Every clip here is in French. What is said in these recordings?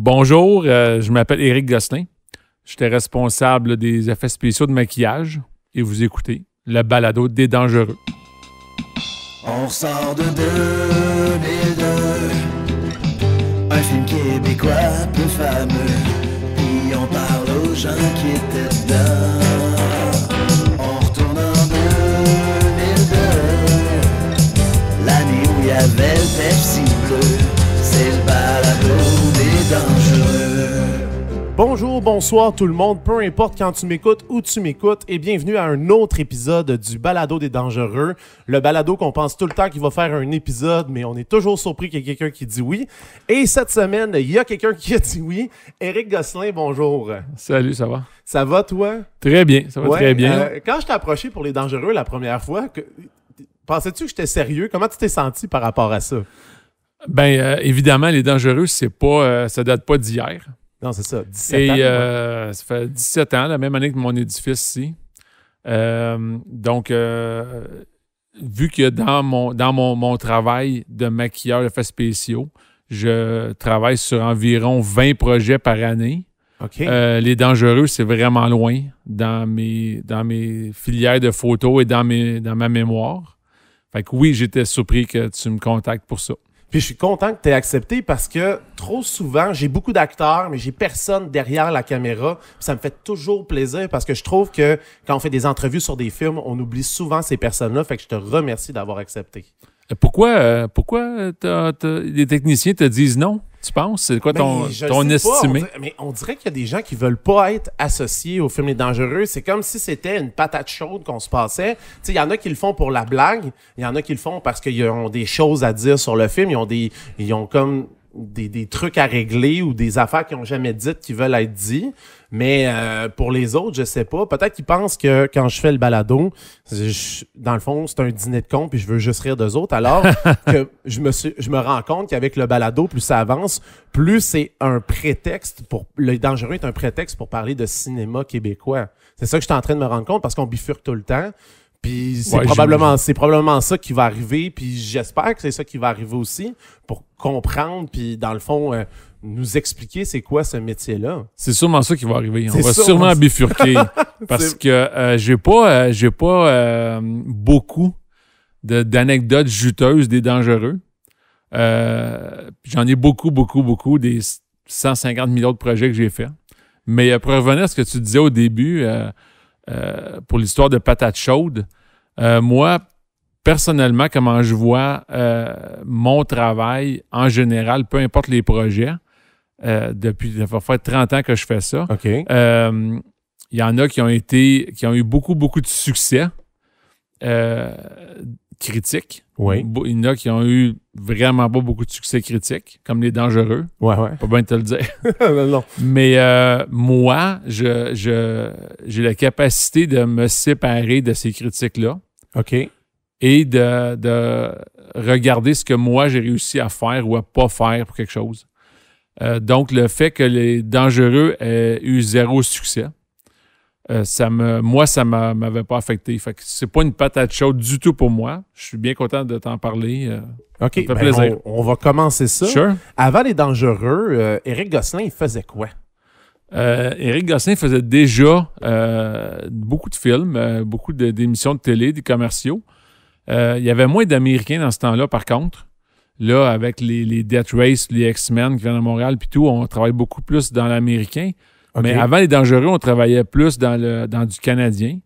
Bonjour, je m'appelle Éric Gosselin. J'étais responsable des effets spéciaux de maquillage et vous écoutez le balado des dangereux. On sort de 2002, un film québécois peu fameux, puis on parle aux gens qui étaient dedans. On retourne en 2002, l'année où il y avait le Pepsi bleu, c'est le balado des dangereux. Bonjour, bonsoir tout le monde, peu importe quand tu m'écoutes, où tu m'écoutes, et bienvenue à un autre épisode du Balado des Dangereux. Le balado qu'on pense tout le temps qu'il va faire un épisode, mais on est toujours surpris qu'il y ait quelqu'un qui dit oui. Et cette semaine, il y a quelqu'un qui a dit oui. Éric Gosselin, bonjour. Salut, ça va? Ça va, toi? Très bien, ça va très bien. Quand je t'ai approché pour les Dangereux la première fois, pensais-tu que j'étais sérieux? Comment tu t'es senti par rapport à ça? Ben, évidemment, les dangereux, c'est pas, ça date pas d'hier. Non, c'est ça, 17 ans. Et ça fait 17 ans, la même année que mon édifice ici. Donc, vu que dans mon travail de maquilleur d'effets spéciaux, je travaille sur environ 20 projets par année. OK. Les dangereux, c'est vraiment loin dans mes filières de photos et dans ma mémoire. Fait que oui, j'étais surpris que tu me contactes pour ça. Puis je suis content que tu aies accepté parce que trop souvent, j'ai beaucoup d'acteurs, mais j'ai personne derrière la caméra. Puis ça me fait toujours plaisir parce que je trouve que quand on fait des entrevues sur des films, on oublie souvent ces personnes-là. Fait que je te remercie d'avoir accepté. Pourquoi les techniciens te disent non, tu penses? C'est quoi ton estimé? Mais on dirait qu'il y a des gens qui veulent pas être associés au film Les Dangereux. C'est comme si c'était une patate chaude qu'on se passait. Tu sais, il y en a qui le font pour la blague. Il y en a qui le font parce qu'ils ont des choses à dire sur le film. Ils ont comme des trucs à régler ou des affaires qu'ils n'ont jamais dites qui veulent être dites. Mais pour les autres, je sais pas. Peut-être qu'ils pensent que quand je fais le balado, dans le fond, c'est un dîner de con puis je veux juste rire d'eux autres. Alors que je me rends compte qu'avec le balado, plus ça avance, plus c'est un prétexte pour... Le Dangereux est un prétexte pour parler de cinéma québécois. C'est ça que je suis en train de me rendre compte parce qu'on bifurque tout le temps. Puis c'est probablement ça qui va arriver. Puis j'espère que c'est ça qui va arriver aussi pour comprendre. Puis dans le fond, nous expliquer c'est quoi ce métier-là. C'est sûrement ça qui va arriver. On va sûrement bifurquer. Parce que j'ai pas beaucoup d'anecdotes juteuses des dangereux. J'en ai beaucoup des 150 millions de projets que j'ai faits. Mais pour revenir à ce que tu disais au début... pour l'histoire de patates chaudes, moi, personnellement, comment je vois mon travail en général, peu importe les projets, ça va faire 30 ans que je fais ça. OK. Il y en a qui ont eu beaucoup de succès critique. Oui. Il y en a qui ont eu vraiment pas beaucoup de succès critique, comme les dangereux. Ouais. Pas bien te le dire. Non. Mais moi, j'ai la capacité de me séparer de ces critiques-là. OK. Et de regarder ce que moi, j'ai réussi à faire ou à pas faire pour quelque chose. Donc, le fait que les dangereux aient eu 0 succès, ça m'avait pas affecté. Fait que c'est pas une patate chaude du tout pour moi. Je suis bien content de t'en parler. OK, ça me fait plaisir. On va commencer ça. Sure. Avant Les Dangereux, Éric Gosselin, il faisait quoi? Éric Gosselin faisait déjà beaucoup de films, beaucoup d'émissions de télé, des commerciaux. Il y avait moins d'Américains dans ce temps-là, par contre. Là, avec les Death Race, les X-Men qui viennent à Montréal puis tout, on travaille beaucoup plus dans l'américain. Okay. Mais avant Les Dangereux, on travaillait plus dans du canadien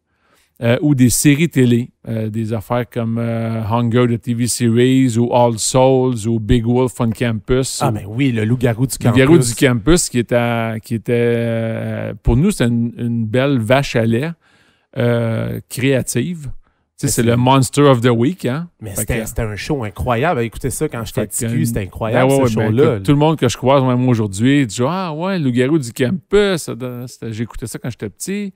ou des séries télé, des affaires comme Hunger, the TV series, ou All Souls, ou Big Wolf on Campus. Ah, ben oui, le Loup-garou du campus. Le Loup-garou du campus qui était pour nous, c'était une belle vache à lait créative. Tu sais, c'est le Monster of the Week, hein? Mais c'était un show incroyable. Écoutez ça quand j'étais petit, c'était incroyable, ce show-là. Écoute, tout le monde que je croise, même aujourd'hui, dit « Ah ouais, Loup-garou du campus, j'écoutais ça quand j'étais petit. »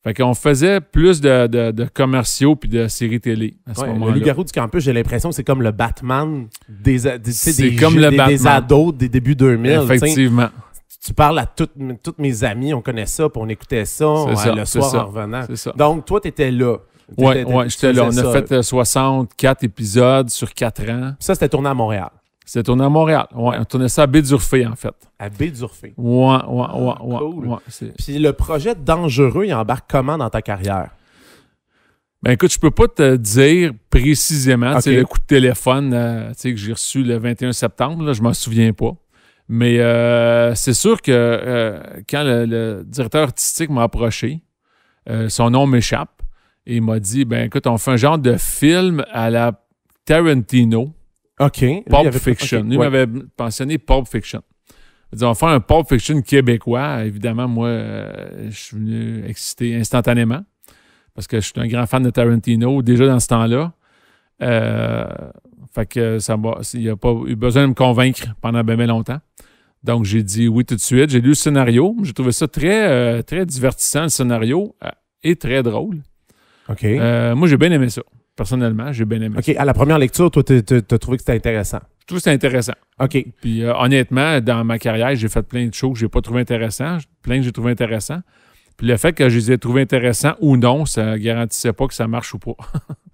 Fait qu'on faisait plus de commerciaux puis de séries télé à ce moment-là. Le Loup-garou du campus, j'ai l'impression que c'est comme le Batman des ados des débuts 2000. Effectivement. Tu parles à toutes mes amies, on connaît ça, puis on écoutait ça, le soir en revenant. Donc, toi, tu étais là. Oui, j'étais là. On a fait 64 épisodes sur 4 ans. Ça, c'était tourné à Montréal. C'était tourné à Montréal. Ouais, on tournait ça à Baie-d'Urfé, en fait. À Baie-d'Urfé. Ouais. Cool. Ouais, Puis le projet Dangereux, il embarque comment dans ta carrière? Ben écoute, je peux pas te dire précisément, Ok. tu sais, le coup de téléphone que j'ai reçu le 21 septembre, là, je m'en souviens pas. Mais c'est sûr que quand le directeur artistique m'a approché, son nom m'échappe, et il m'a dit, ben écoute, on fait un genre de film à la Tarantino, OK. Lui, il Pulp avait- Fiction. OK, Lui ouais. m'avait mentionné Pulp Fiction. Il dit, on va faire un Pulp Fiction québécois. Évidemment, moi, je suis venu excité instantanément parce que je suis un grand fan de Tarantino déjà dans ce temps-là. Fait que il n'a pas eu besoin de me convaincre pendant bien longtemps. Donc, j'ai dit oui tout de suite. J'ai lu le scénario. J'ai trouvé ça très, très divertissant, le scénario, et très drôle. OK. Moi, j'ai bien aimé ça. Personnellement, j'ai bien aimé ça. OK. À la première lecture, toi, t'as trouvé que c'était intéressant. Je trouve que c'est intéressant. OK. Puis honnêtement, dans ma carrière, j'ai fait plein de choses que j'ai pas trouvé intéressants, plein que j'ai trouvé intéressants. Puis le fait que je les ai trouvés intéressants ou non, ça garantissait pas que ça marche ou pas.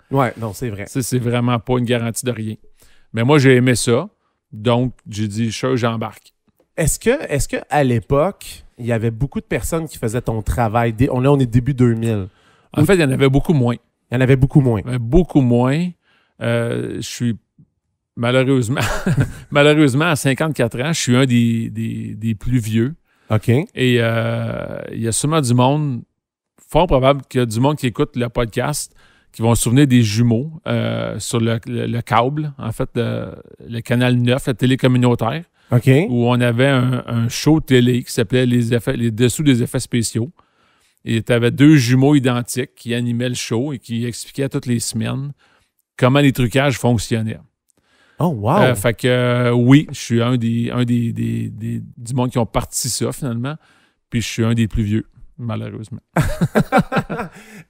Ouais, non, c'est vrai. Ça, c'est vraiment pas une garantie de rien. Mais moi, j'ai aimé ça. Donc, j'ai dit, j'embarque. Est-ce que à l'époque, il y avait beaucoup de personnes qui faisaient ton travail? On est début 2000. En fait, il y en avait beaucoup moins. Il y en avait beaucoup moins. Beaucoup moins. Je suis malheureusement, à 54 ans, je suis un des plus vieux. OK. Et il y a sûrement du monde, fort probable qu'il y a du monde qui écoute le podcast, qui vont se souvenir des jumeaux sur le câble, en fait, le canal 9, la télé communautaire, OK. où on avait un show télé qui s'appelait les dessous des effets spéciaux. Et tu avais deux jumeaux identiques qui animaient le show et qui expliquaient toutes les semaines comment les trucages fonctionnaient. Oh, wow. Fait que oui, je suis un du monde qui ont parti ça finalement, puis je suis un des plus vieux, malheureusement.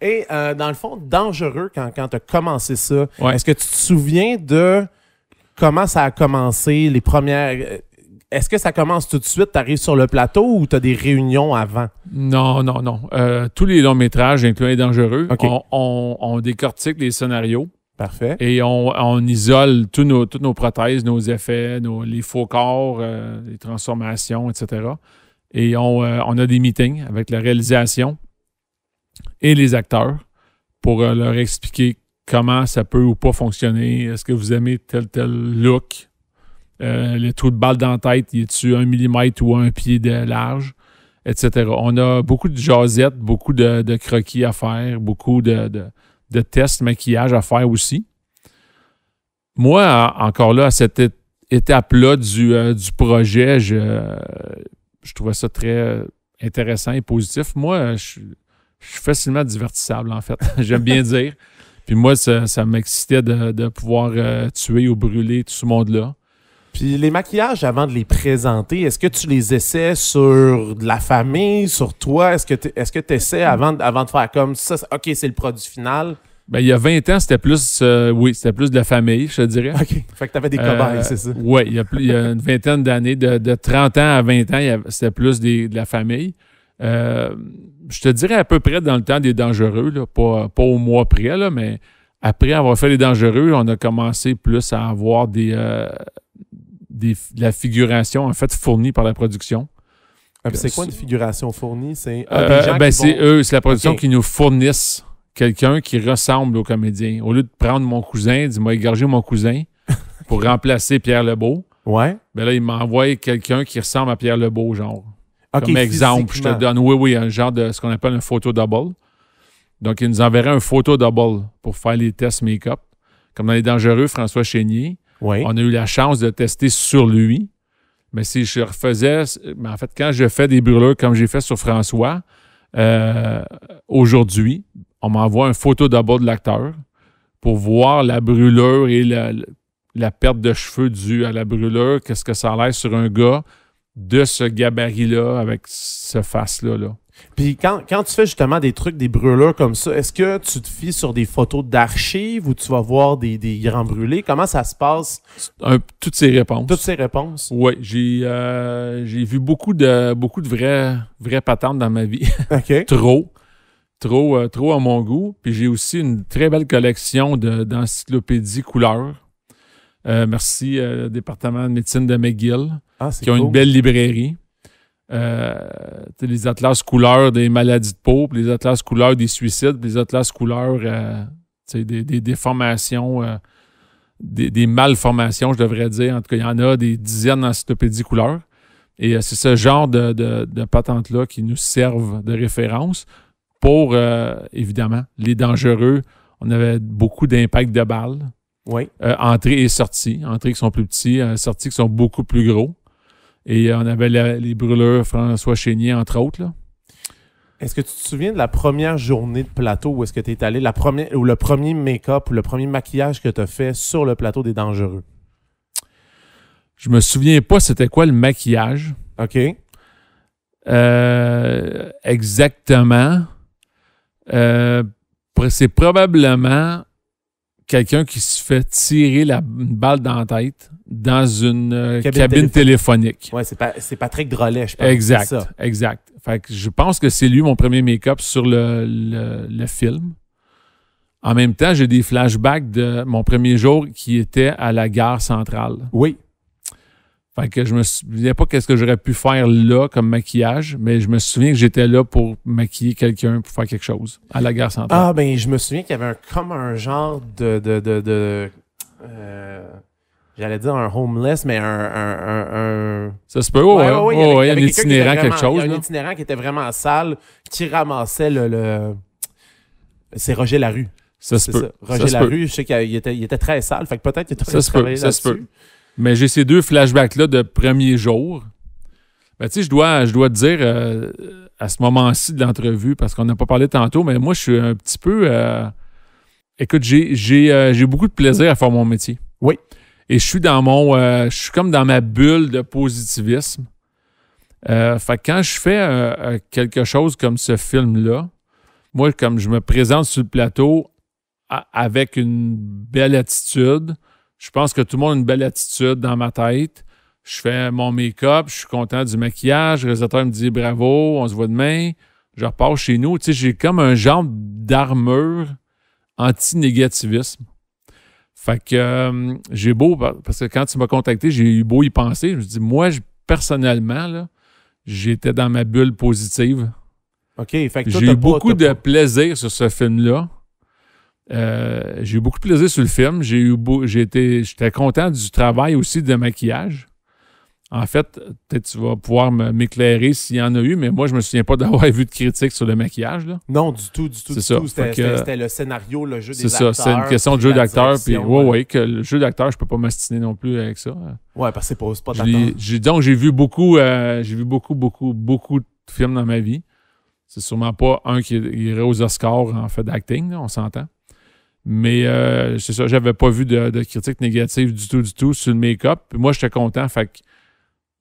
Et dans le fond, Dangereux, quand tu as commencé ça, Ouais. est-ce que tu te souviens de comment ça a commencé, les premières... Est-ce que ça commence tout de suite, tu arrives sur le plateau ou tu as des réunions avant? Non. Tous les longs métrages, incluant les Dangereux, OK. on décortique les scénarios Parfait. et on isole toutes nos prothèses, nos effets, les faux corps, les transformations, etc. Et on a des meetings avec la réalisation et les acteurs pour leur expliquer comment ça peut ou pas fonctionner. Est-ce que vous aimez tel look? Le trou de balle dans la tête, il est-tu 1 millimètre ou 1 pied de large, etc. On a beaucoup de jasettes, beaucoup de croquis à faire, beaucoup de tests maquillage à faire aussi. Moi, encore là, à cette étape-là du projet, je trouvais ça très intéressant et positif. Moi, je suis facilement divertissable, en fait. J'aime bien dire. Puis moi, ça m'excitait de pouvoir tuer ou brûler tout ce monde-là. Puis les maquillages, avant de les présenter, est-ce que tu les essaies sur de la famille, sur toi? Est-ce que tu essaies avant de faire comme ça? OK, c'est le produit final. Ben, il y a 20 ans, c'était plus, c'était plus de la famille, je te dirais. OK. Fait que tu avais des cobayes, c'est ça? Oui, il y a une vingtaine d'années, de 30 ans à 20 ans, c'était plus de la famille. Je te dirais à peu près dans le temps des Dangereux, là, pas au mois près, là, mais après avoir fait les Dangereux, on a commencé plus à avoir de la figuration, en fait, fournie par la production. Ah, puis c'est quoi une figuration fournie? C'est c'est la production OK. qui nous fournissent quelqu'un qui ressemble au comédien. Au lieu de prendre mon cousin, dis-moi, égorger mon cousin pour remplacer Pierre Lebeau, Ouais. ben là, il m'envoie quelqu'un qui ressemble à Pierre Lebeau, genre. OK, Comme exemple, je te physiquement. donne, oui, un genre de ce qu'on appelle un photo double. Donc, il nous enverrait un photo double pour faire les tests make-up. Comme dans Les Dangereux, François Chénier, Oui. on a eu la chance de tester sur lui. Mais si je refaisais, mais en fait, quand je fais des brûlures comme j'ai fait sur François, aujourd'hui, on m'envoie un photo double de l'acteur pour voir la brûlure et la perte de cheveux due à la brûlure, qu'est-ce que ça a l'air sur un gars de ce gabarit-là, avec ce face-là. Là. Puis quand tu fais justement des trucs, des brûlures comme ça, est-ce que tu te fies sur des photos d'archives ou tu vas voir des grands brûlés? Comment ça se passe? Toutes ces réponses. Toutes ces réponses? Oui, j'ai vu beaucoup de vraies patentes dans ma vie. OK. Trop à mon goût. Puis j'ai aussi une très belle collection d'encyclopédies couleurs. Merci, département de médecine de McGill, C'est qui ont cool. une belle librairie. Les atlas couleurs des maladies de peau, puis les atlas couleurs des suicides, puis les atlas couleurs des déformations, des malformations, je devrais dire. En tout cas, il y en a des dizaines d'encyclopédies couleurs. Et c'est ce genre de patentes-là qui nous servent de référence pour, évidemment, les dangereux. On avait beaucoup d'impact de balles. Oui. Entrées et sorties. Entrées qui sont plus petits, sorties qui sont beaucoup plus gros. Et on avait les brûleurs François Chénier, entre autres. Là. Est-ce que tu te souviens de la première journée de plateau où est-ce que tu es allé, ou le premier make-up ou le premier maquillage que tu as fait sur le plateau des Dangereux? Je me souviens pas c'était quoi le maquillage. OK. Exactement. C'est probablement quelqu'un qui se fait tirer une balle dans la tête dans une cabine téléphonique. Ouais, c'est Patrick Drolet, je pense. Exact, c'est ça. exact. Fait que je pense que c'est lui mon premier make-up sur le film. En même temps, j'ai des flashbacks de mon premier jour qui était à la gare centrale. Oui. Fait que je me souviens pas qu'est-ce que j'aurais pu faire là comme maquillage, mais je me souviens que j'étais là pour maquiller quelqu'un, pour faire quelque chose à la gare centrale. Ben je me souviens qu'il y avait comme un genre j'allais dire un homeless, mais un... Ça se peut, il y a un itinérant quelque chose. Il y a un itinérant qui était vraiment sale, qui ramassait c'est Roger Larue. Ça se peut. Roger Larue, je sais qu'il était très sale, fait que peut-être qu'il était travaillé là-dessus. Ça se peut. Mais j'ai ces deux flashbacks-là de premier jour. Ben, tu sais, je dois te dire, à ce moment-ci de l'entrevue, parce qu'on n'a pas parlé tantôt, mais moi, je suis un petit peu... Écoute, j'ai beaucoup de plaisir à faire mon métier. Oui. Et je suis comme dans ma bulle de positivisme. Fait que quand je fais quelque chose comme ce film-là, moi, comme je me présente sur le plateau avec une belle attitude, je pense que tout le monde a une belle attitude dans ma tête. Je fais mon make-up, je suis content du maquillage. Le réalisateur me dit bravo, on se voit demain. Je repars chez nous. Tu sais, j'ai comme un genre d'armure anti-négativisme. Fait que j'ai beau, parce que quand tu m'as contacté, j'ai eu beau y penser. Je me dis, moi, personnellement, là, j'étais dans ma bulle positive. OK. Fait que toi, j'ai eu beaucoup de plaisir sur ce film-là. J'ai eu beaucoup de plaisir sur le film. J'étais content du travail aussi de maquillage. En fait, peut-être tu vas pouvoir m'éclairer s'il y en a eu, mais moi, je me souviens pas d'avoir vu de critiques sur le maquillage. Là. Non, du tout. C'était le scénario, le jeu des acteurs. C'est ça, c'est une question de jeu d'acteur. Puis, oui, que le jeu d'acteur, je peux pas m'astiner non plus avec ça. Ouais, parce que c'est pas d'acteur. Donc, j'ai vu beaucoup de films dans ma vie. C'est sûrement pas un qui irait aux Oscars en fait d'acting, on s'entend. Mais c'est ça, j'avais pas vu de critiques négatives du tout sur le make-up. Puis moi, j'étais content, fait que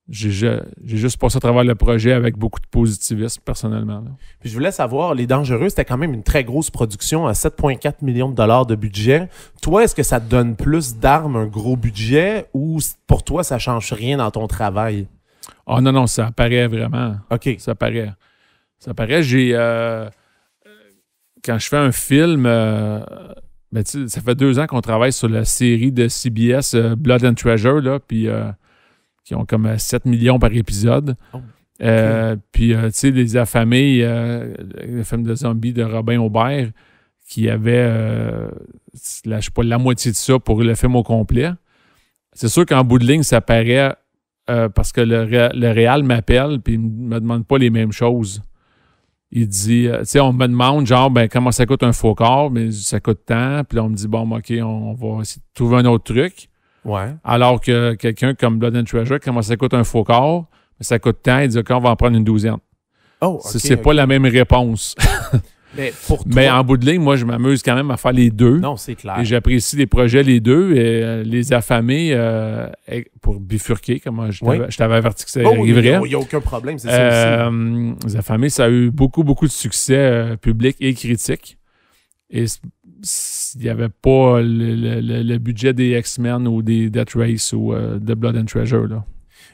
j'ai juste passé à travers le projet avec beaucoup de positivisme, personnellement. Là. Puis je voulais savoir, Les Dangereux, c'était quand même une très grosse production à 7,4 millions de dollars de budget. Toi, est-ce que ça te donne plus d'armes, un gros budget, ou pour toi, ça change rien dans ton travail? Ah non, ça apparaît vraiment. OK. Ça apparaît. Quand je fais un film... ça fait 2 ans qu'on travaille sur la série de CBS Blood and Treasure, là, puis qui ont comme 7 millions par épisode. Oh, okay. Puis, tu sais, Les Affamés, le film de zombies de Robin Aubert, qui avait, je sais pas, la moitié de ça pour le film au complet. C'est sûr qu'en bout de ligne, ça paraît parce que le réal m'appelle puis il me demande pas les mêmes choses. Il dit, tu sais, on me demande, genre, comment ça coûte un faux corps? Mais ça coûte tant. Puis là, on me dit, bon, OK, on va essayer de trouver un autre truc. Ouais. Alors que quelqu'un comme Blood and Treasure, comment ça coûte un faux corps? Mais ça coûte tant. Il dit, OK, on va en prendre une 12e. Oh, okay, c'est pas la même réponse. Mais en bout de ligne, moi, je m'amuse quand même à faire les deux. Non, c'est clair. Et j'apprécie les projets, les deux. Et Les Affamés, pour bifurquer, comme je t'avais averti que ça arriverait. Il n'y a aucun problème, c'est ça aussi. Les Affamés, ça a eu beaucoup de succès public et critique. Et il n'y avait pas le budget des X-Men ou des Death Race ou de Blood and Treasure, là.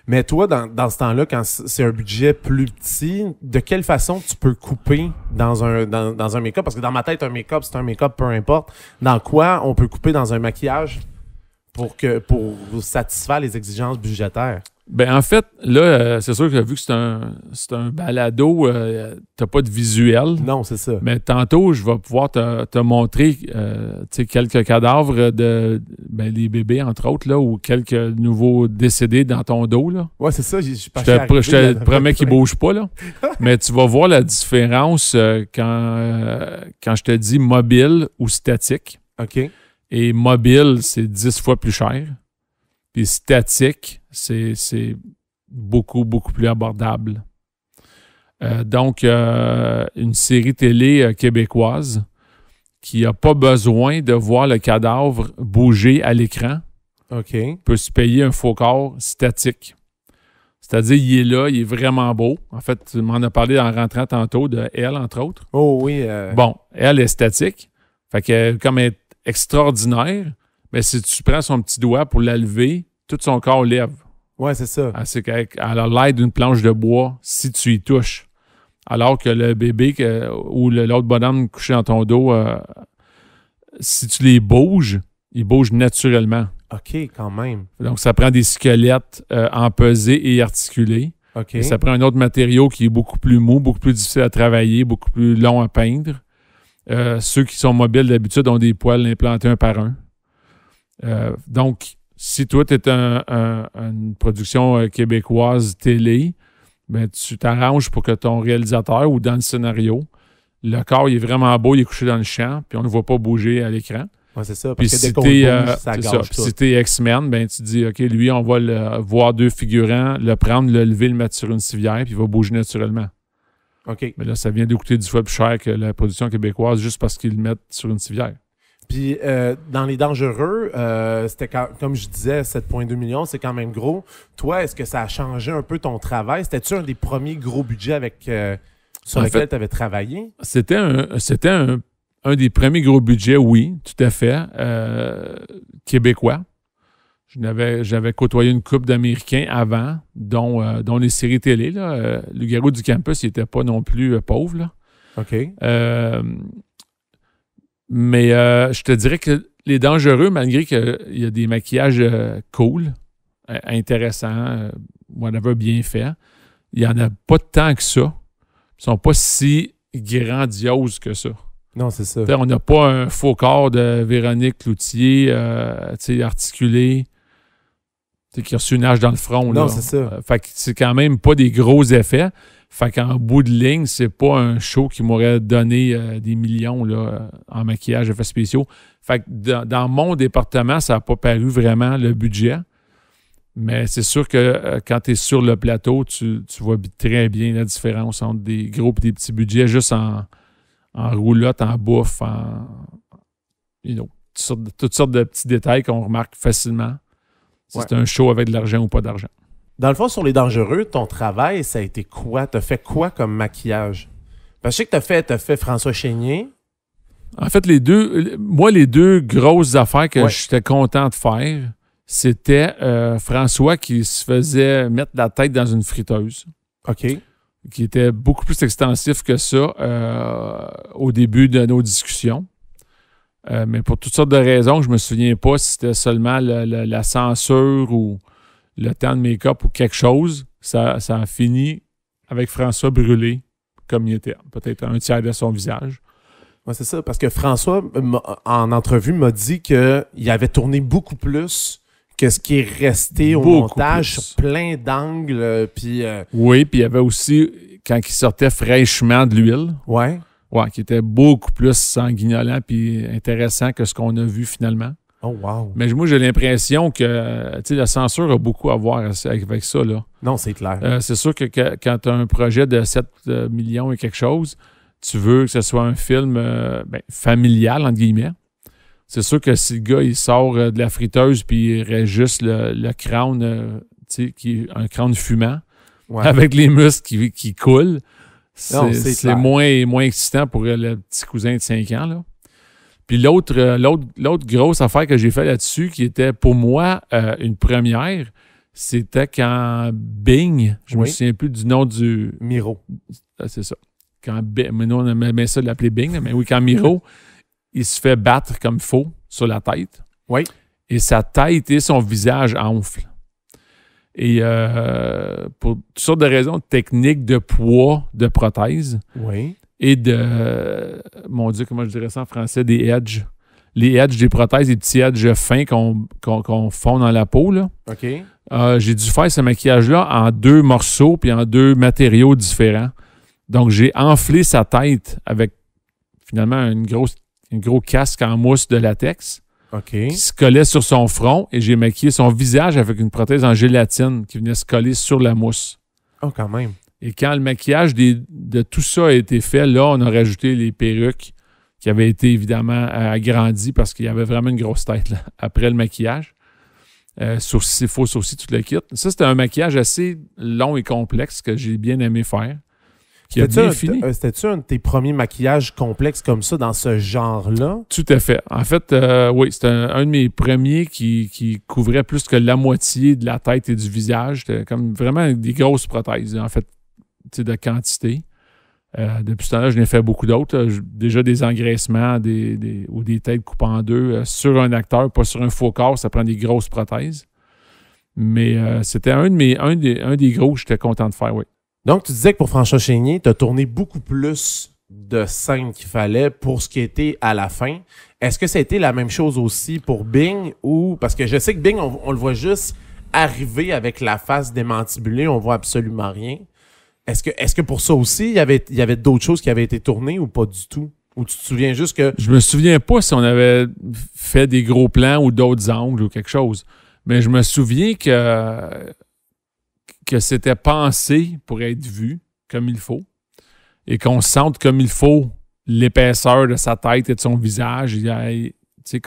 Mais toi, dans ce temps-là, quand c'est un budget plus petit, de quelle façon tu peux couper dans un make-up? Parce que dans ma tête, un make-up, c'est un make-up, peu importe. Dans quoi on peut couper dans un maquillage pour satisfaire les exigences budgétaires? Ben en fait, là, c'est sûr que vu que c'est un balado, t'as pas de visuel. Non, c'est ça. Mais tantôt, je vais pouvoir te montrer quelques cadavres des bébés, entre autres, là, ou quelques nouveaux décédés dans ton dos. Là. Ouais, c'est ça. Je te promets qu'ils ne bougent pas. Là. Mais tu vas voir la différence quand je te dis mobile ou statique. OK. Et mobile, c'est 10 fois plus cher. Puis statique, c'est beaucoup, beaucoup plus abordable. Donc, une série télé québécoise qui n'a pas besoin de voir le cadavre bouger à l'écran OK. peut se payer un faux corps statique. C'est-à-dire, il est là, il est vraiment beau. En fait, tu m'en as parlé en rentrant tantôt de elle, entre autres. Oh oui. Bon, elle est statique. Fait que comme elle est extraordinaire, mais si tu prends son petit doigt pour la lever, tout son corps lève. Ouais, c'est ça. C'est qu'elle a l'aide d'une planche de bois si tu y touches. Alors que le bébé ou l'autre bonhomme couché dans ton dos, si tu les bouges, ils bougent naturellement. OK, quand même. Donc, ça prend des squelettes empesés et articulés. OK. Et ça prend un autre matériau qui est beaucoup plus mou, beaucoup plus difficile à travailler, beaucoup plus long à peindre. Ceux qui sont mobiles, d'habitude, ont des poils implantés un par un. Donc, si toi, tu es une production québécoise télé, ben, tu t'arranges pour que ton réalisateur ou dans le scénario, le corps il est vraiment beau, il est couché dans le champ, puis on ne le voit pas bouger à l'écran. Ouais, c'est ça. Puis Parce que si dès qu'on t'es, bouge, ça gâche tout. si t'es X-Men, ben, tu dis, OK, lui, on va le voir deux figurants, le prendre, le lever, le mettre sur une civière, puis il va bouger naturellement. OK. Mais là, ça vient de coûter 10 fois plus cher que la production québécoise juste parce qu'ils le mettent sur une civière. Puis, dans Les Dangereux, c'était comme je disais, 7,2 millions, c'est quand même gros. Toi, est-ce que ça a changé un peu ton travail? C'était-tu un des premiers gros budgets sur lesquels tu avais travaillé? C'était un des premiers gros budgets, oui, tout à fait, québécois. J'avais côtoyé une couple d'Américains avant, dont les séries télé. Le Garou du Campus, il n'était pas non plus pauvre. Là. OK. Mais je te dirais que Les Dangereux, malgré qu'il y a des maquillages cool, intéressants, whatever, bien faits, il n'y en a pas tant que ça. Ils ne sont pas si grandioses que ça. Non, c'est ça. T'sais, on n'a pas un faux corps de Véronique Cloutier, articulé, qui a reçu une hache dans le front. Non, là. c'est ça. Fait que c'est quand même pas des gros effets. Fait qu'en bout de ligne, c'est pas un show qui m'aurait donné des millions là, en maquillage, effets spéciaux. Fait que dans mon département, ça n'a pas paru vraiment le budget. Mais c'est sûr que quand tu es sur le plateau, tu vois très bien la différence entre des gros et des petits budgets, juste en roulotte, en bouffe, toutes sortes de petits détails qu'on remarque facilement. Si c'est un show avec de l'argent ou pas d'argent. Dans le fond, sur Les Dangereux, ton travail, ça a été quoi? T'as fait quoi comme maquillage? Parce que je sais que t'as fait François Chénier. En fait, les deux grosses affaires que j'étais content de faire, c'était François qui se faisait mettre la tête dans une friteuse. OK. Qui était beaucoup plus extensif que ça au début de nos discussions. Mais pour toutes sortes de raisons, je me souviens pas si c'était seulement la censure ou le temps de make-up ou quelque chose. Ça a fini avec François brûlé comme il était. Peut-être un tiers de son visage. Oui, c'est ça. Parce que François, en entrevue, m'a dit qu'il avait tourné beaucoup plus que ce qui est resté au montage sur plein d'angles. Oui, puis il y avait aussi, quand il sortait fraîchement de l'huile, qui était beaucoup plus sanguinolent puis intéressant que ce qu'on a vu finalement. Oh, wow. Mais moi, j'ai l'impression que la censure a beaucoup à voir avec ça. Là. Non, c'est clair. C'est sûr que quand tu as un projet de 7 millions et quelque chose, tu veux que ce soit un film familial, entre guillemets. C'est sûr que si le gars, il sort de la friteuse puis il reste juste le crâne, un crâne fumant, avec les muscles qui coulent, c'est moins excitant pour le petit cousin de 5 ans. Là. Puis l'autre grosse affaire que j'ai fait là-dessus, qui était pour moi une première, c'était quand Bing, je me souviens plus du nom du... Miro. C'est ça. Mais nous, on aimait ça l'appeler Bing, mais oui, quand Miro, il se fait battre comme faux sur la tête. Oui. et sa tête et son visage enflent. Et pour toutes sortes de raisons techniques, de poids, de prothèse Oui. et de, mon Dieu, comment je dirais ça en français, des edges. Les edges des prothèses, des petits edges fins qu'on fond dans la peau, là. OK. J'ai dû faire ce maquillage-là en 2 morceaux puis en 2 matériaux différents. Donc, j'ai enflé sa tête avec, finalement, un gros casque en mousse de latex OK. qui se collait sur son front et j'ai maquillé son visage avec une prothèse en gélatine qui venait se coller sur la mousse. Oh, quand même. Et quand le maquillage de tout ça a été fait, là, on a rajouté les perruques qui avaient été évidemment agrandies parce qu'il y avait vraiment une grosse tête là, après le maquillage. Sourcils, faux sourcils, tout le kit. Ça, c'était un maquillage assez long et complexe que j'ai bien aimé faire. Qui a bien fini. C'était-tu un de tes premiers maquillages complexes comme ça dans ce genre-là? Tout à fait. En fait, oui, c'était un de mes premiers qui couvrait plus que la moitié de la tête et du visage. C'était comme vraiment des grosses prothèses, en fait, de quantité. Depuis ce temps-là, je n'ai fait beaucoup d'autres. Déjà des engraissements ou des têtes coupées en 2 sur un acteur, pas sur un faux corps. Ça prend des grosses prothèses. Mais c'était un des gros que j'étais content de faire, oui. Donc, tu disais que pour François Chénier, tu as tourné beaucoup plus de scènes qu'il fallait pour ce qui était à la fin. Est-ce que ça a été la même chose aussi pour Bing ou... Parce que je sais que Bing, on le voit juste arriver avec la face démantibulée, on voit absolument rien. Est-ce que pour ça aussi, il y avait d'autres choses qui avaient été tournées ou pas du tout? Ou tu te souviens juste que... Je me souviens pas si on avait fait des gros plans ou d'autres angles ou quelque chose. Mais je me souviens que c'était pensé pour être vu comme il faut et qu'on sente comme il faut l'épaisseur de sa tête et de son visage. Tu sais,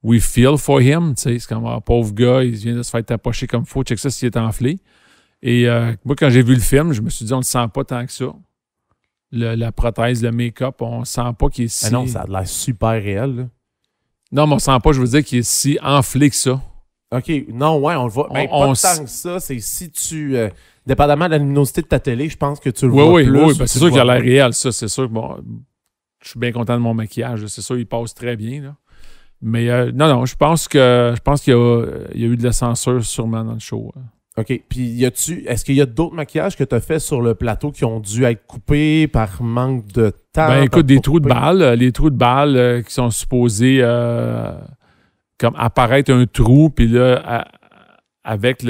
we feel for him. Tu sais, c'est comme un pauvre gars, il vient de se faire tapocher comme il faut. Check ça s'il est enflé. Et moi, quand j'ai vu le film, je me suis dit, on ne le sent pas tant que ça. La prothèse, le make-up, on ne sent pas qu'il est si... Ah non, ça a l'air super réel, là. Non, mais on ne sent pas, je veux dire, qu'il est si enflé que ça. OK. Non, ouais, on le voit. Mais pas tant que ça. C'est si tu... dépendamment de la luminosité de ta télé, je pense que tu le vois plus. Oui, c'est sûr qu'il a l'air réel, ça. C'est sûr que, bon, je suis bien content de mon maquillage. C'est sûr, il passe très bien, là. Mais non, je pense qu'il y a eu de la censure sûrement dans le show. OK. Puis, est-ce qu'il y a d'autres maquillages que tu as fait sur le plateau qui ont dû être coupés par manque de temps? Ben, écoute, des trous de balles. Les trous de balles qui sont supposés comme apparaître un trou, puis là, avec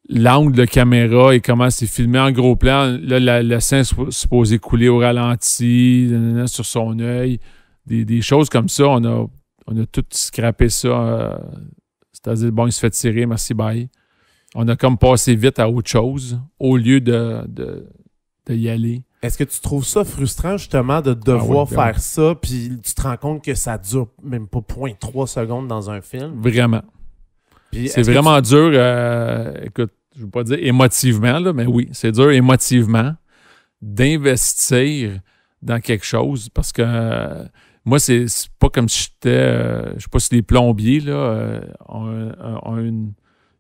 l'angle de caméra et comment c'est filmé en gros plan, là, le sein est supposé couler au ralenti, sur son œil. Des choses comme ça, on a tout scrappé ça. C'est-à-dire, bon, il se fait tirer, merci, bye. On a comme passé vite à autre chose au lieu de y aller. Est-ce que tu trouves ça frustrant, justement, de devoir faire ça, puis tu te rends compte que ça dure même pas 0.3 secondes dans un film? Vraiment. Puis c'est vraiment dur, écoute, je ne veux pas dire émotivement, là, mais oui, c'est dur émotivement d'investir dans quelque chose parce que moi, c'est pas comme si j'étais, je sais pas si les plombiers là, ont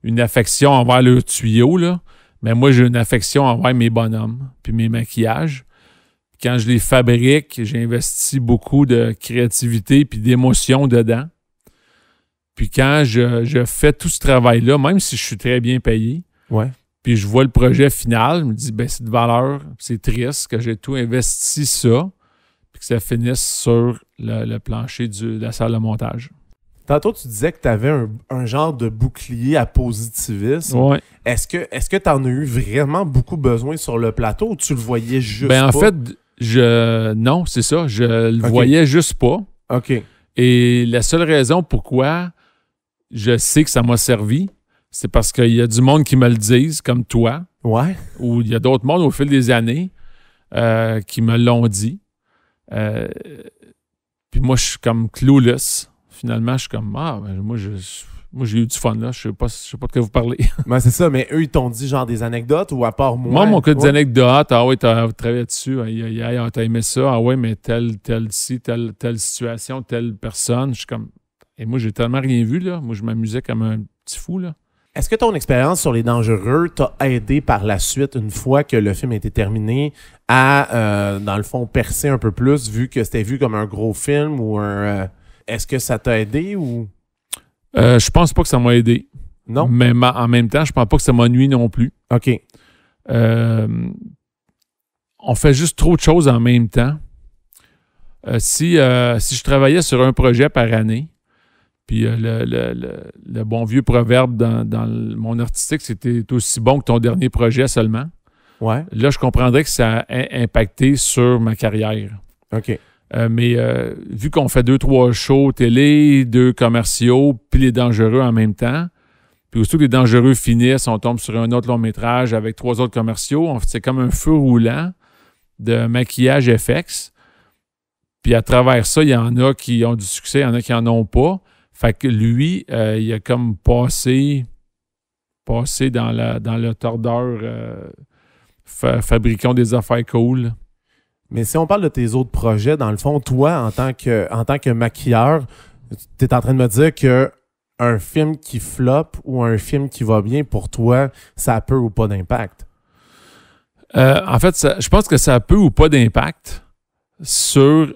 une affection envers leurs tuyaux, là. Mais moi, j'ai une affection envers mes bonhommes puis mes maquillages. Quand je les fabrique, j'ai investi beaucoup de créativité puis d'émotion dedans. Puis quand je fais tout ce travail-là, même si je suis très bien payé, puis je vois le projet final, je me dis, ben c'est de valeur, c'est triste que j'ai tout investi ça, puis que ça finisse sur le plancher de la salle de montage. Tantôt, tu disais que tu avais un genre de bouclier à positivisme. Ouais. Est-ce que tu en as eu vraiment beaucoup besoin sur le plateau ou tu le voyais juste pas? Ben en fait, non, c'est ça. Je le voyais juste pas. OK. Et la seule raison pourquoi je sais que ça m'a servi, c'est parce qu'il y a du monde qui me le disent, comme toi. Ouais. Ou il y a d'autres mondes au fil des années qui me l'ont dit. Puis moi, je suis comme clueless. Finalement, je suis comme, moi, j'ai eu du fun, là. Je sais pas de quoi vous parlez. Ben, c'est ça, mais eux, ils t'ont dit genre des anecdotes ou à part moi? Moi, mon cas des anecdotes, t'as travaillé dessus, t'as aimé ça, mais telle situation, telle personne. Je suis comme, et moi, j'ai tellement rien vu, là. Moi, je m'amusais comme un petit fou, là. Est-ce que ton expérience sur Les Dangereux t'a aidé par la suite, une fois que le film a été terminé, à, dans le fond, percer un peu plus, vu que c'était vu comme un gros film ou un... Est-ce que ça t'a aidé ou... Je pense pas que ça m'a aidé. Non? Mais en même temps, je pense pas que ça m'a nui non plus. OK. On fait juste trop de choses en même temps. Si je travaillais sur un projet par année, puis le bon vieux proverbe dans le monde artistique, c'était aussi bon que ton dernier projet seulement. Ouais. Là, je comprendrais que ça a impacté sur ma carrière. OK. Mais vu qu'on fait 2-3 shows télé, 2 commerciaux, puis les dangereux en même temps, puis aussitôt que les dangereux finissent, on tombe sur un autre long métrage avec 3 autres commerciaux. C'est comme un feu roulant de maquillage FX. Puis à travers ça, il y en a qui ont du succès, il y en a qui n'en ont pas. Fait que lui, il a comme passé dans le tordeur fabriquons des affaires cool. Mais si on parle de tes autres projets, dans le fond, toi, en tant que maquilleur, tu es en train de me dire que un film qui floppe ou un film qui va bien, pour toi, ça a peu ou pas d'impact? En fait, je pense que ça a peu ou pas d'impact sur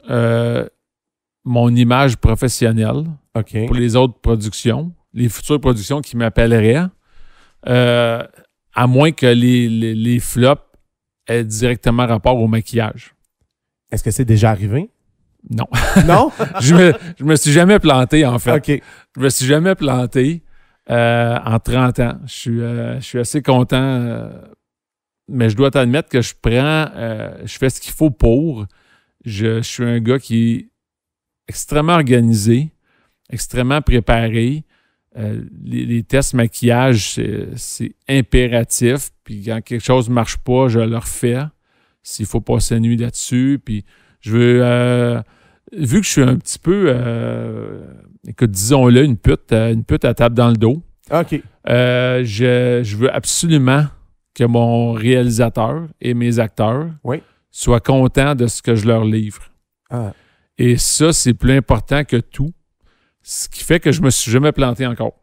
mon image professionnelle pour les autres productions, les futures productions qui m'appelleraient, à moins que les flops aient directement rapport au maquillage. Est-ce que c'est déjà arrivé? Non. Non? je me suis jamais planté, en fait. OK. Je me suis jamais planté en 30 ans. Je suis assez content, mais je dois t'admettre que je fais ce qu'il faut pour. Je suis un gars qui est extrêmement organisé, extrêmement préparé. Les tests maquillage, c'est impératif. Puis quand quelque chose ne marche pas, je le refais. S'il faut passer la nuit là-dessus. Puis je veux... vu que je suis un petit peu... écoute, disons-le, une pute à tape dans le dos. OK. Je veux absolument que mon réalisateur et mes acteurs soient contents de ce que je leur livre. Ah. Et ça, c'est plus important que tout. Ce qui fait que je me suis jamais planté encore.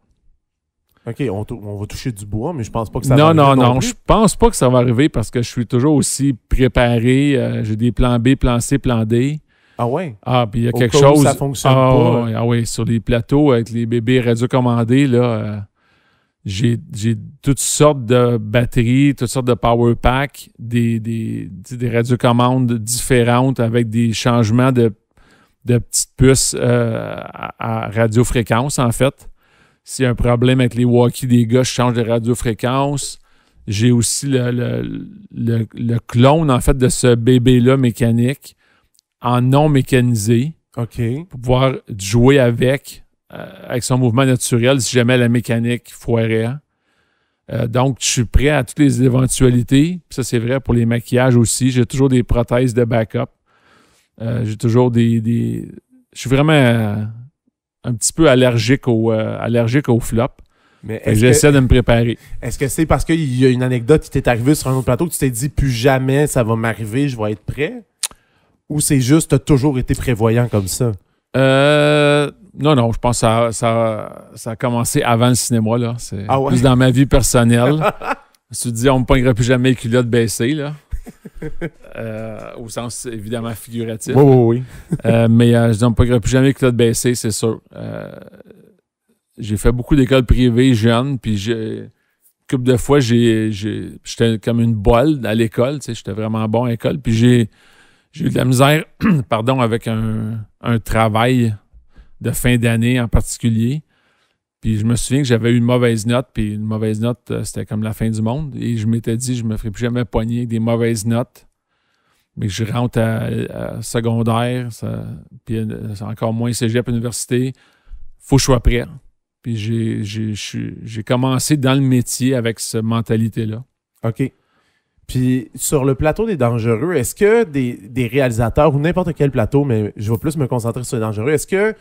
OK, on va toucher du bois, mais je pense pas que ça va arriver. Non, je pense pas que ça va arriver parce que je suis toujours aussi préparé. J'ai des plans B, plan C, plan D. Ah ouais? Ah, puis il y a Au quelque cas où chose... ça fonctionne pas. Ah oui, sur les plateaux avec les bébés radiocommandés, là, j'ai toutes sortes de batteries, toutes sortes de power packs, des radiocommandes différentes avec des changements de petites puces à radiofréquence, en fait. S'il y a un problème avec les walkies des gars, je change de radiofréquence. J'ai aussi le clone, en fait, de ce bébé-là mécanique en non mécanisé. OK. Pour pouvoir jouer avec son mouvement naturel si jamais la mécanique foirait. Donc, je suis prêt à toutes les éventualités. Puis ça, c'est vrai pour les maquillages aussi. J'ai toujours des prothèses de backup. J'ai toujours je suis vraiment un petit peu allergique au flop. Mais j'essaie de me préparer. Est-ce que c'est parce qu'il y a une anecdote qui t'est arrivée sur un autre plateau que tu t'es dit plus jamais ça va m'arriver, je vais être prêt? Ou c'est juste t'as toujours été prévoyant comme ça? Non, je pense que ça a commencé avant le cinéma, là. C'est plus dans ma vie personnelle. Je me suis dit, on ne me pognerait plus jamais les culottes baissées, là. Au sens évidemment figuratif. Oui. Mais je dis, on ne me pognerait plus jamais les culottes baissées, c'est sûr. J'ai fait beaucoup d'écoles privées jeunes, puis une couple de fois, j'étais comme une bolle à l'école, tu sais, j'étais vraiment bon à l'école, puis j'ai eu de la misère avec un travail de fin d'année en particulier. Puis je me souviens que j'avais eu une mauvaise note, puis une mauvaise note, c'était comme la fin du monde. Et je m'étais dit, je me ferai plus jamais pogner avec des mauvaises notes. Mais que je rentre à secondaire, puis encore moins cégep, université, faut que je sois prêt. Puis j'ai commencé dans le métier avec cette mentalité-là. OK. Puis sur le plateau des dangereux, est-ce que des réalisateurs, ou n'importe quel plateau, mais je vais plus me concentrer sur les dangereux, est-ce que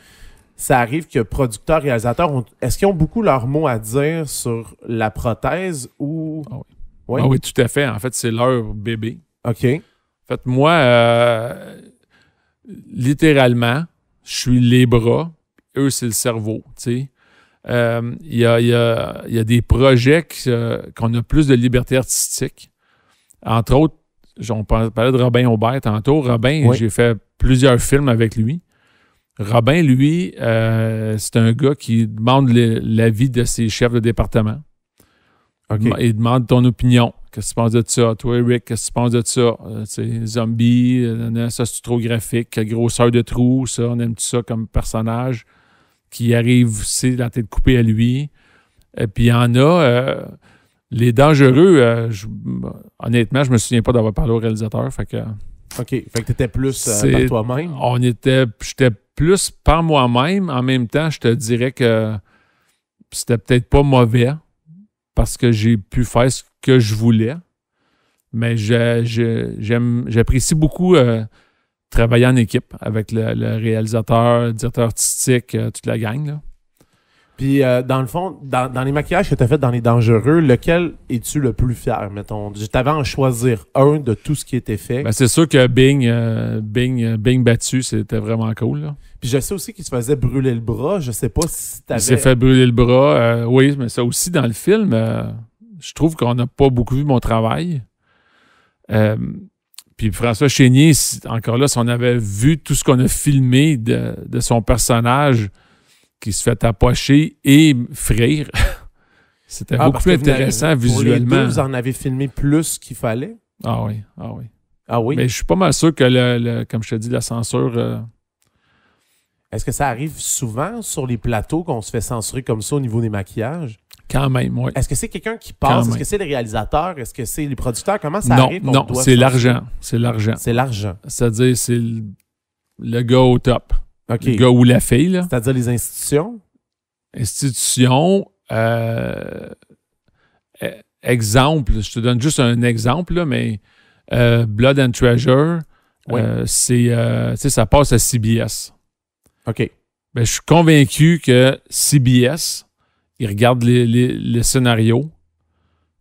ça arrive que producteurs, réalisateurs, est-ce qu'ils ont beaucoup leur mot à dire sur la prothèse ou... Ah oui. Oui? Ah oui, tout à fait. En fait, c'est leur bébé. OK. En fait, moi, littéralement, je suis les bras, eux, c'est le cerveau, tu sais. Il y a des projets qu'on a plus de liberté artistique. Entre autres, on parlait de Robin Aubert tantôt. Robin, J'ai fait plusieurs films avec lui. Robin, lui, c'est un gars qui demande l'avis de ses chefs de département. OK. Il demande ton opinion. Qu'est-ce que tu penses de ça? Toi, Eric, qu'est-ce que tu penses de ça? Zombie, ça c'est trop graphique, quelle grosseur de trou, ça, on aime ça comme personnage qui arrive, c'est la tête coupée à lui. Et puis il y en a, les dangereux, honnêtement, je me souviens pas d'avoir parlé au réalisateur. Fait que, OK. Fait que t'étais plus par toi-même. J'étais plus par moi-même. En même temps, je te dirais que c'était peut-être pas mauvais parce que j'ai pu faire ce que je voulais. Mais j'apprécie beaucoup travailler en équipe avec le réalisateur, le directeur artistique, toute la gang, là. Puis, dans le fond, dans les maquillages que tu as fait dans Les Dangereux, lequel es-tu le plus fier, mettons? Je t'avais à en choisir un de tout ce qui était fait. Ben, c'est sûr que Bing battu, c'était vraiment cool, là. Puis je sais aussi qu'il se faisait brûler le bras. Je sais pas si t'avais... Il s'est fait brûler le bras. Oui, mais ça aussi, dans le film, je trouve qu'on n'a pas beaucoup vu mon travail. Puis François Chénier, encore là, si on avait vu tout ce qu'on a filmé de son personnage qui se fait tapocher et frire, c'était beaucoup plus intéressant visuellement. Pour les deux, vous en avez filmé plus qu'il fallait? Ah oui. Ah oui? Mais je suis pas mal sûr que, comme je te dis, la censure... Est-ce que ça arrive souvent sur les plateaux qu'on se fait censurer comme ça au niveau des maquillages? Quand même, oui. Est-ce que c'est quelqu'un qui passe? Est-ce que c'est les réalisateurs? Est-ce que c'est les producteurs? Comment ça arrive? Non, c'est l'argent. C'est l'argent. C'est l'argent. C'est-à-dire, c'est le gars au top. OK. Le gars ou la fille, là. C'est-à-dire les institutions? Institutions, exemple, je te donne juste un exemple, là, mais Blood and Treasure, Oui. ça passe à CBS. OK. Ben, je suis convaincu que CBS, ils regardent les scénarios,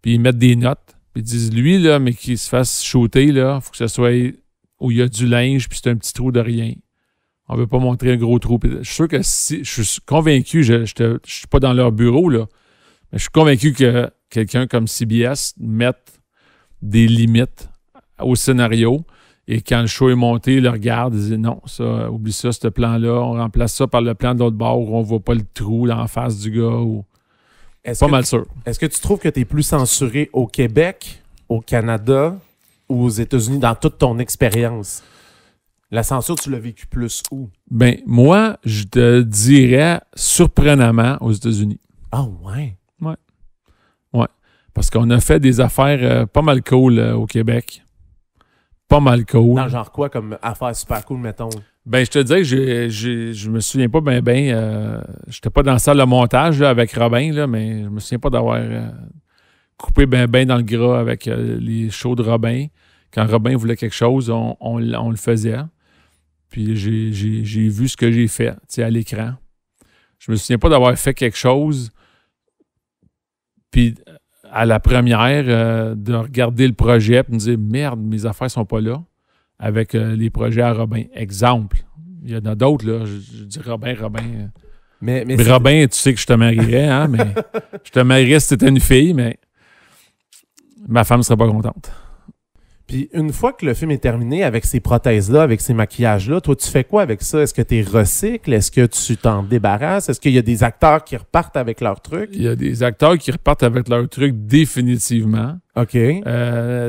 puis ils mettent des notes, puis ils disent, lui, là, mais qu'il se fasse shooter, là, il faut que ce soit où il y a du linge, puis c'est un petit trou de rien. On veut pas montrer un gros trou. Je suis sûr que je suis convaincu, je suis pas dans leur bureau, là, mais je suis convaincu que quelqu'un comme CBS mette des limites au scénario. Et quand le show est monté, il le regarde, il dit non, ça, oublie ça, ce plan-là, on remplace ça par le plan de l'autre bord où on voit pas le trou dans la face du gars. Pas mal sûr. Est-ce que tu trouves que tu es plus censuré au Québec, au Canada ou aux États-Unis dans toute ton expérience? La censure, tu l'as vécu plus où? Ben, moi, je te dirais surprenamment aux États-Unis. Ah ouais? Ouais. Parce qu'on a fait des affaires pas mal cool au Québec. Pas mal cool. Dans genre quoi comme affaire super cool, mettons? Ben, je te disais que je me souviens pas j'étais pas dans la salle de montage là, avec Robin, là, mais je me souviens pas d'avoir coupé ben dans le gras avec les shows de Robin. Quand Robin voulait quelque chose, on le faisait. Puis j'ai vu ce que j'ai fait, à l'écran. Je me souviens pas d'avoir fait quelque chose. Puis à la première, de regarder le projet et me dire « Merde, mes affaires sont pas là » avec les projets à Robin. Exemple. Il y en a d'autres, là. Je dis Robin. Mais Robin, tu sais que je te marierais, hein? Mais je te marierais si t'étais une fille, mais ma femme serait pas contente. Puis une fois que le film est terminé avec ces prothèses-là, avec ces maquillages-là, toi, tu fais quoi avec ça? Est-ce que tu recycles? Est-ce que tu t'en débarrasses? Est-ce qu'il y a des acteurs qui repartent avec leurs trucs? Il y a des acteurs qui repartent avec leurs trucs définitivement. OK.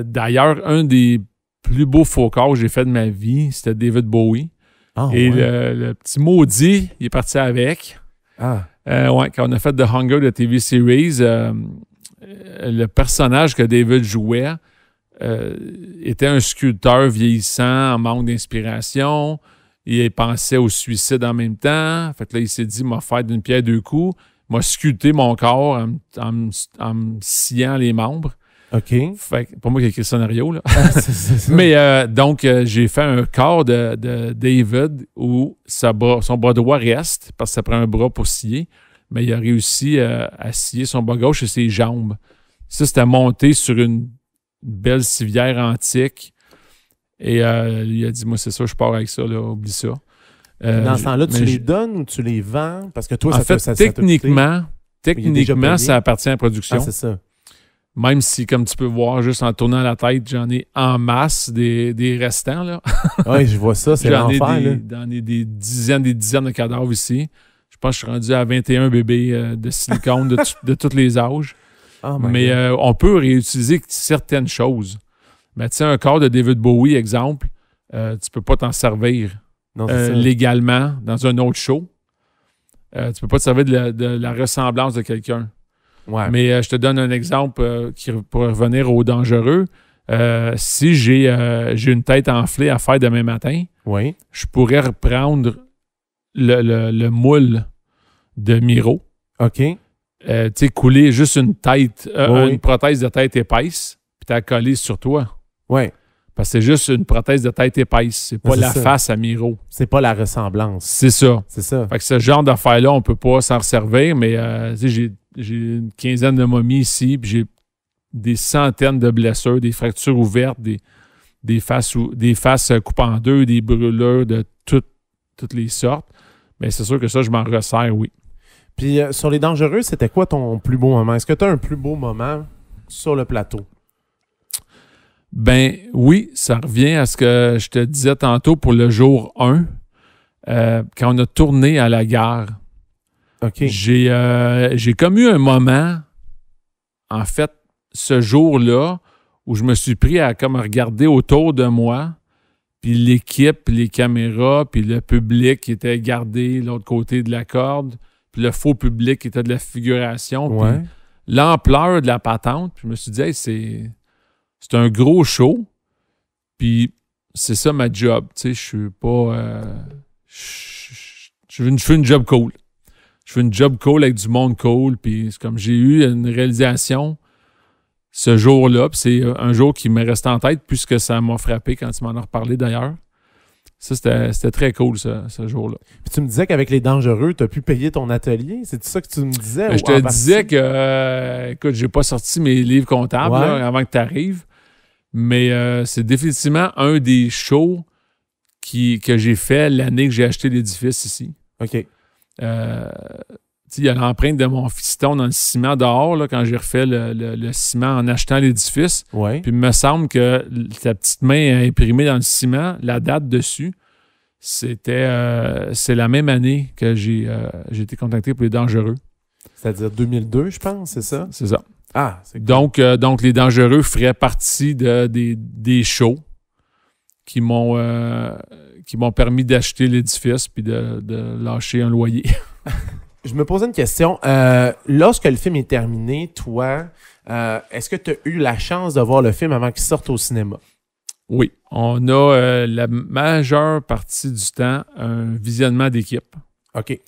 D'ailleurs, un des plus beaux faux corps que j'ai fait de ma vie, c'était David Bowie. Oh, et ouais. le petit maudit, il est parti avec. Ah. Ouais, quand on a fait The Hunger, de TV Series, le personnage que David jouait était un sculpteur vieillissant, en manque d'inspiration. Il pensait au suicide en même temps. Fait que là, il s'est dit, m'a fait d'une pierre deux coups, m'a sculpté mon corps en me sciant les membres. OK. Fait que, pas moi qui ai écrit le scénario, là. C'est ça. Mais donc, j'ai fait un corps de David où son bras droit reste, parce que ça prend un bras pour scier, mais il a réussi à scier son bras gauche et ses jambes. Ça, c'était monté sur une belle civière antique. Et il a dit, moi, c'est ça, je pars avec ça, là, oublie ça. Dans ce temps-là, tu les donnes ou tu les vends? Parce que toi, en fait, techniquement, déjà payé. ça appartient à la production. Ah, c'est ça. Même si, comme tu peux voir, juste en tournant la tête, j'en ai en masse des restants. Là. Oui, je vois ça, c'est J'en ai l'enfer. là. j'en ai des dizaines de cadavres ici. Je pense que je suis rendu à 21 bébés de silicone de tous les âges. Oh my Mais God. on peut réutiliser certaines choses. Mais tu sais, un corps de David Bowie, exemple, tu peux pas t'en servir Non, c'est ça. légalement dans un autre show. Tu peux pas te servir de la ressemblance de quelqu'un. Ouais. Mais je te donne un exemple qui pourrait revenir au dangereux. Si j'ai une tête enflée à faire demain matin, Oui. je pourrais reprendre le moule de Miro. OK. Tu sais, couler juste une tête, Oui. une prothèse de tête épaisse, puis t'as collé sur toi. Ouais. Parce que c'est juste une prothèse de tête épaisse. C'est pas C'est la ça. face à Miro. C'est pas la ressemblance. C'est ça. C'est ça. Fait que ce genre d'affaires-là, on peut pas s'en servir, mais tu sais, j'ai une quinzaine de momies ici, puis j'ai des centaines de blessures, des fractures ouvertes, des faces coupées en deux, des brûlures de toutes les sortes. Mais c'est sûr que ça, je m'en resserre, oui. Puis sur les dangereux, c'était quoi ton plus beau moment? Est-ce que tu as un plus beau moment sur le plateau? Ben oui, ça revient à ce que je te disais tantôt pour le jour 1, quand on a tourné à la gare. OK. J'ai comme eu un moment, en fait, ce jour-là, où je me suis pris à comme regarder autour de moi, puis l'équipe, puis les caméras, puis le public qui était gardé de l'autre côté de la corde, puis le faux public qui était de la figuration, puis Ouais. l'ampleur de la patente. Puis je me suis dit, hey, c'est un gros show, puis c'est ça ma job. Tu sais, je suis pas... je fais une job cool. Je fais une job cool avec du monde cool, puis c'est comme j'ai eu une réalisation ce jour-là, puis c'est un jour qui me reste en tête puisque ça m'a frappé quand tu m'en as reparlé d'ailleurs. Ça, c'était très cool, ce jour-là. Puis tu me disais qu'avec les dangereux, tu as pu payer ton atelier. C'est ça que tu me disais? Je te disais que, écoute, j'ai pas sorti mes livres comptables Ouais. là, avant que tu arrives, mais c'est définitivement un des shows que j'ai fait l'année que j'ai acheté l'édifice ici. OK. Il y a l'empreinte de mon fiston dans le ciment dehors, là, quand j'ai refait le ciment en achetant l'édifice. Ouais. Puis il me semble que ta petite main imprimée dans le ciment, la date dessus, c'est la même année que j'ai été contacté pour les dangereux. C'est-à-dire 2002, je pense, c'est ça? C'est ça. Ah, c'est cool. Donc les dangereux feraient partie des shows qui m'ont permis d'acheter l'édifice puis de lâcher un loyer. Je me posais une question. Lorsque le film est terminé, toi, est-ce que tu as eu la chance de voir le film avant qu'il sorte au cinéma? Oui, on a la majeure partie du temps un visionnement d'équipe. OK.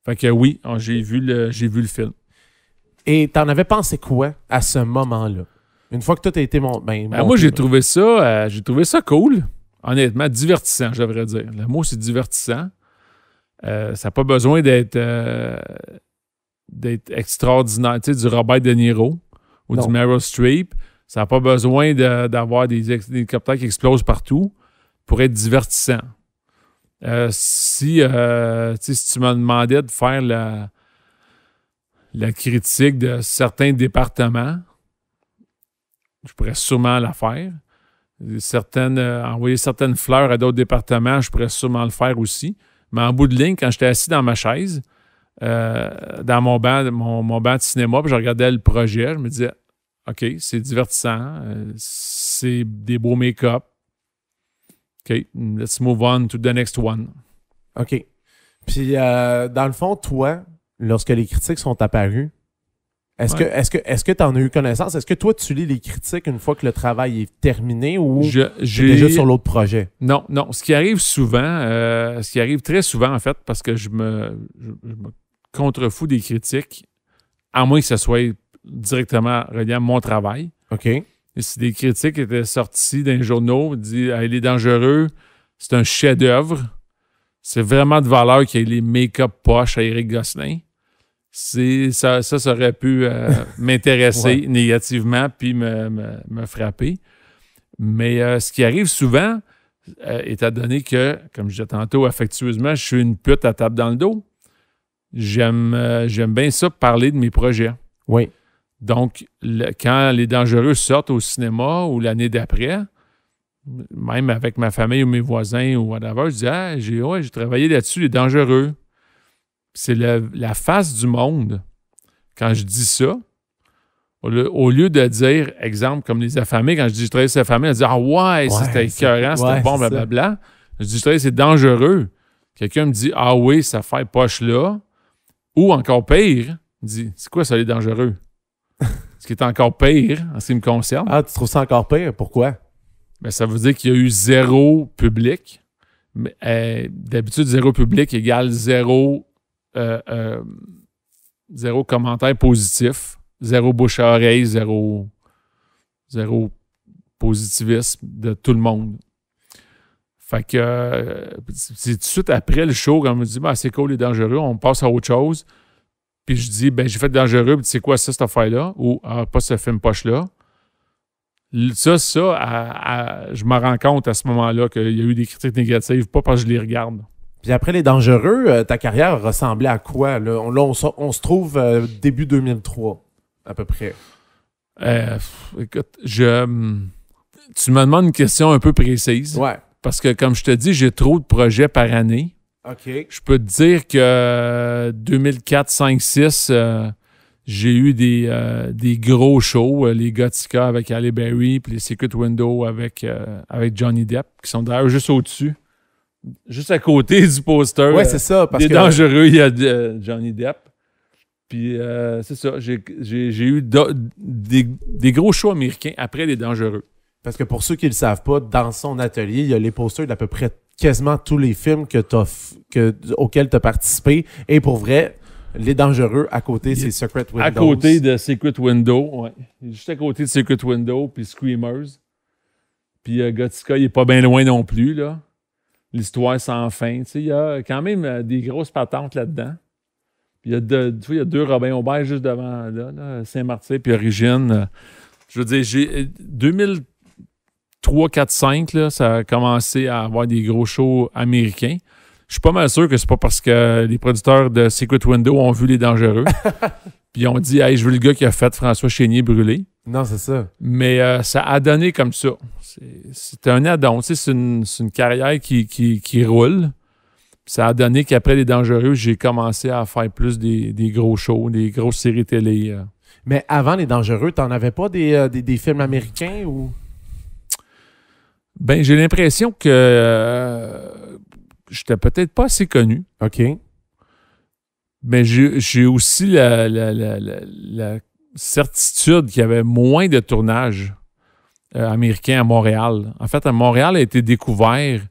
Fait que oui, j'ai vu le film. Et t'en avais pensé quoi à ce moment-là? Une fois que tout a été monté. Moi, j'ai trouvé ça cool. Honnêtement, divertissant, je devrais dire. Le mot, c'est divertissant. Ça n'a pas besoin d'être extraordinaire, tu sais, du Robert De Niro ou Non. du Meryl Streep. Ça n'a pas besoin d'avoir des hélicoptères qui explosent partout pour être divertissant. Si tu me demandais de faire la critique de certains départements, je pourrais sûrement la faire. Envoyer certaines fleurs à d'autres départements, je pourrais sûrement le faire aussi. Mais en bout de ligne, quand j'étais assis dans ma chaise, dans mon banc de cinéma, puis je regardais le projet, je me disais, OK, c'est divertissant, c'est des beaux make-up. OK, let's move on to the next one. OK. Puis, dans le fond, toi, lorsque les critiques sont apparues, est-ce que tu en as eu connaissance? Est-ce que toi, tu lis les critiques une fois que le travail est terminé ou tu es déjà sur l'autre projet? Non. Ce qui arrive souvent, ce qui arrive très souvent, en fait, parce que je me contrefous des critiques, à moins que ce soit directement relié à mon travail. OK. Et si des critiques étaient sorties dans les journaux, disent « Il est dangereux, c'est un chef-d'œuvre, c'est vraiment de valeur qu'il y ait les make-up poches à Éric Gosselin », ça aurait pu m'intéresser négativement puis me frapper. Mais ce qui arrive souvent, étant donné que, comme je disais tantôt, affectueusement, je suis une pute à tape dans le dos, j'aime bien ça parler de mes projets. Oui. Donc, quand Les Dangereux sortent au cinéma ou l'année d'après, même avec ma famille ou mes voisins ou whatever, je dis « Ah, j'ai travaillé là-dessus, Les Dangereux. » C'est la face du monde. Quand je dis ça, au lieu de dire, exemple, comme Les Affamés, quand je dis « Je travaille sur Les Affamés », on dit « Ah ouais, c'était écœurant, c'était bon, blablabla. » Je dis « Je travaille, c'est dangereux. » Quelqu'un me dit « Ah oui, ça fait poche là. » Ou encore pire, il dit « C'est quoi ça, Les Dangereux? » Ce qui est encore pire, en ce qui me concerne. Ah, tu trouves ça encore pire? Pourquoi? Ben, ça veut dire qu'il y a eu zéro public. Mais, d'habitude, zéro public égale zéro commentaire positif, zéro bouche à oreille, zéro positivisme de tout le monde. Fait que c'est tout de suite après le show, quand on me dit c'est cool, Les Dangereux, on passe à autre chose. Puis je dis j'ai fait Dangereux, puis c'est quoi ça, cette affaire-là? Ou pas ce film poche-là. Ça, je me rends compte à ce moment-là qu'il y a eu des critiques négatives, pas parce que je les regarde. Puis après Les Dangereux, ta carrière ressemblait à quoi? Là, on se trouve début 2003, à peu près. Écoute, tu me demandes une question un peu précise. Ouais. Parce que, comme je te dis, j'ai trop de projets par année. OK. Je peux te dire que 2004, 5, 6, j'ai eu des gros shows. Les Gothica avec Halle Berry, puis les Secret Window avec Johnny Depp, qui sont d'ailleurs juste au-dessus. Juste à côté du poster. Ouais, c'est ça. Parce des que... Dangereux, il y a Johnny Depp. Puis c'est ça, j'ai eu des gros shows américains après Les Dangereux. Parce que pour ceux qui ne le savent pas, dans son atelier, il y a les posters d'à peu près quasiment tous les films auxquels tu as participé. Et pour vrai, Les Dangereux, à côté, c'est Secret Windows. À côté de Secret Window, ouais. Juste à côté de Secret Window, puis Screamers. Puis Gothica, il n'est pas bien loin non plus, là. L'histoire sans fin. Tu sais, il y a quand même des grosses patentes là-dedans. Puis il y a deux Robin Aubert juste devant, là Saint-Martin, puis Origine. Je veux dire, j'ai 2003, 4, 5, là, ça a commencé à avoir des gros shows américains. Je suis pas mal sûr que c'est pas parce que les producteurs de Secret Window ont vu Les Dangereux. Puis ils ont dit « Hey, je veux le gars qui a fait François Chénier brûlé. » Non, c'est ça. Mais ça a donné comme ça. C'est un addon. Tu sais, c'est une carrière qui roule. Ça a donné qu'après Les Dangereux, j'ai commencé à faire plus des gros shows, des grosses séries télé. Mais avant Les Dangereux, t'en avais pas des films américains ou... Ben, j'ai l'impression que j'étais peut-être pas assez connu. OK. Mais j'ai aussi la certitude qu'il y avait moins de tournages américains à Montréal. En fait, à Montréal a été découvert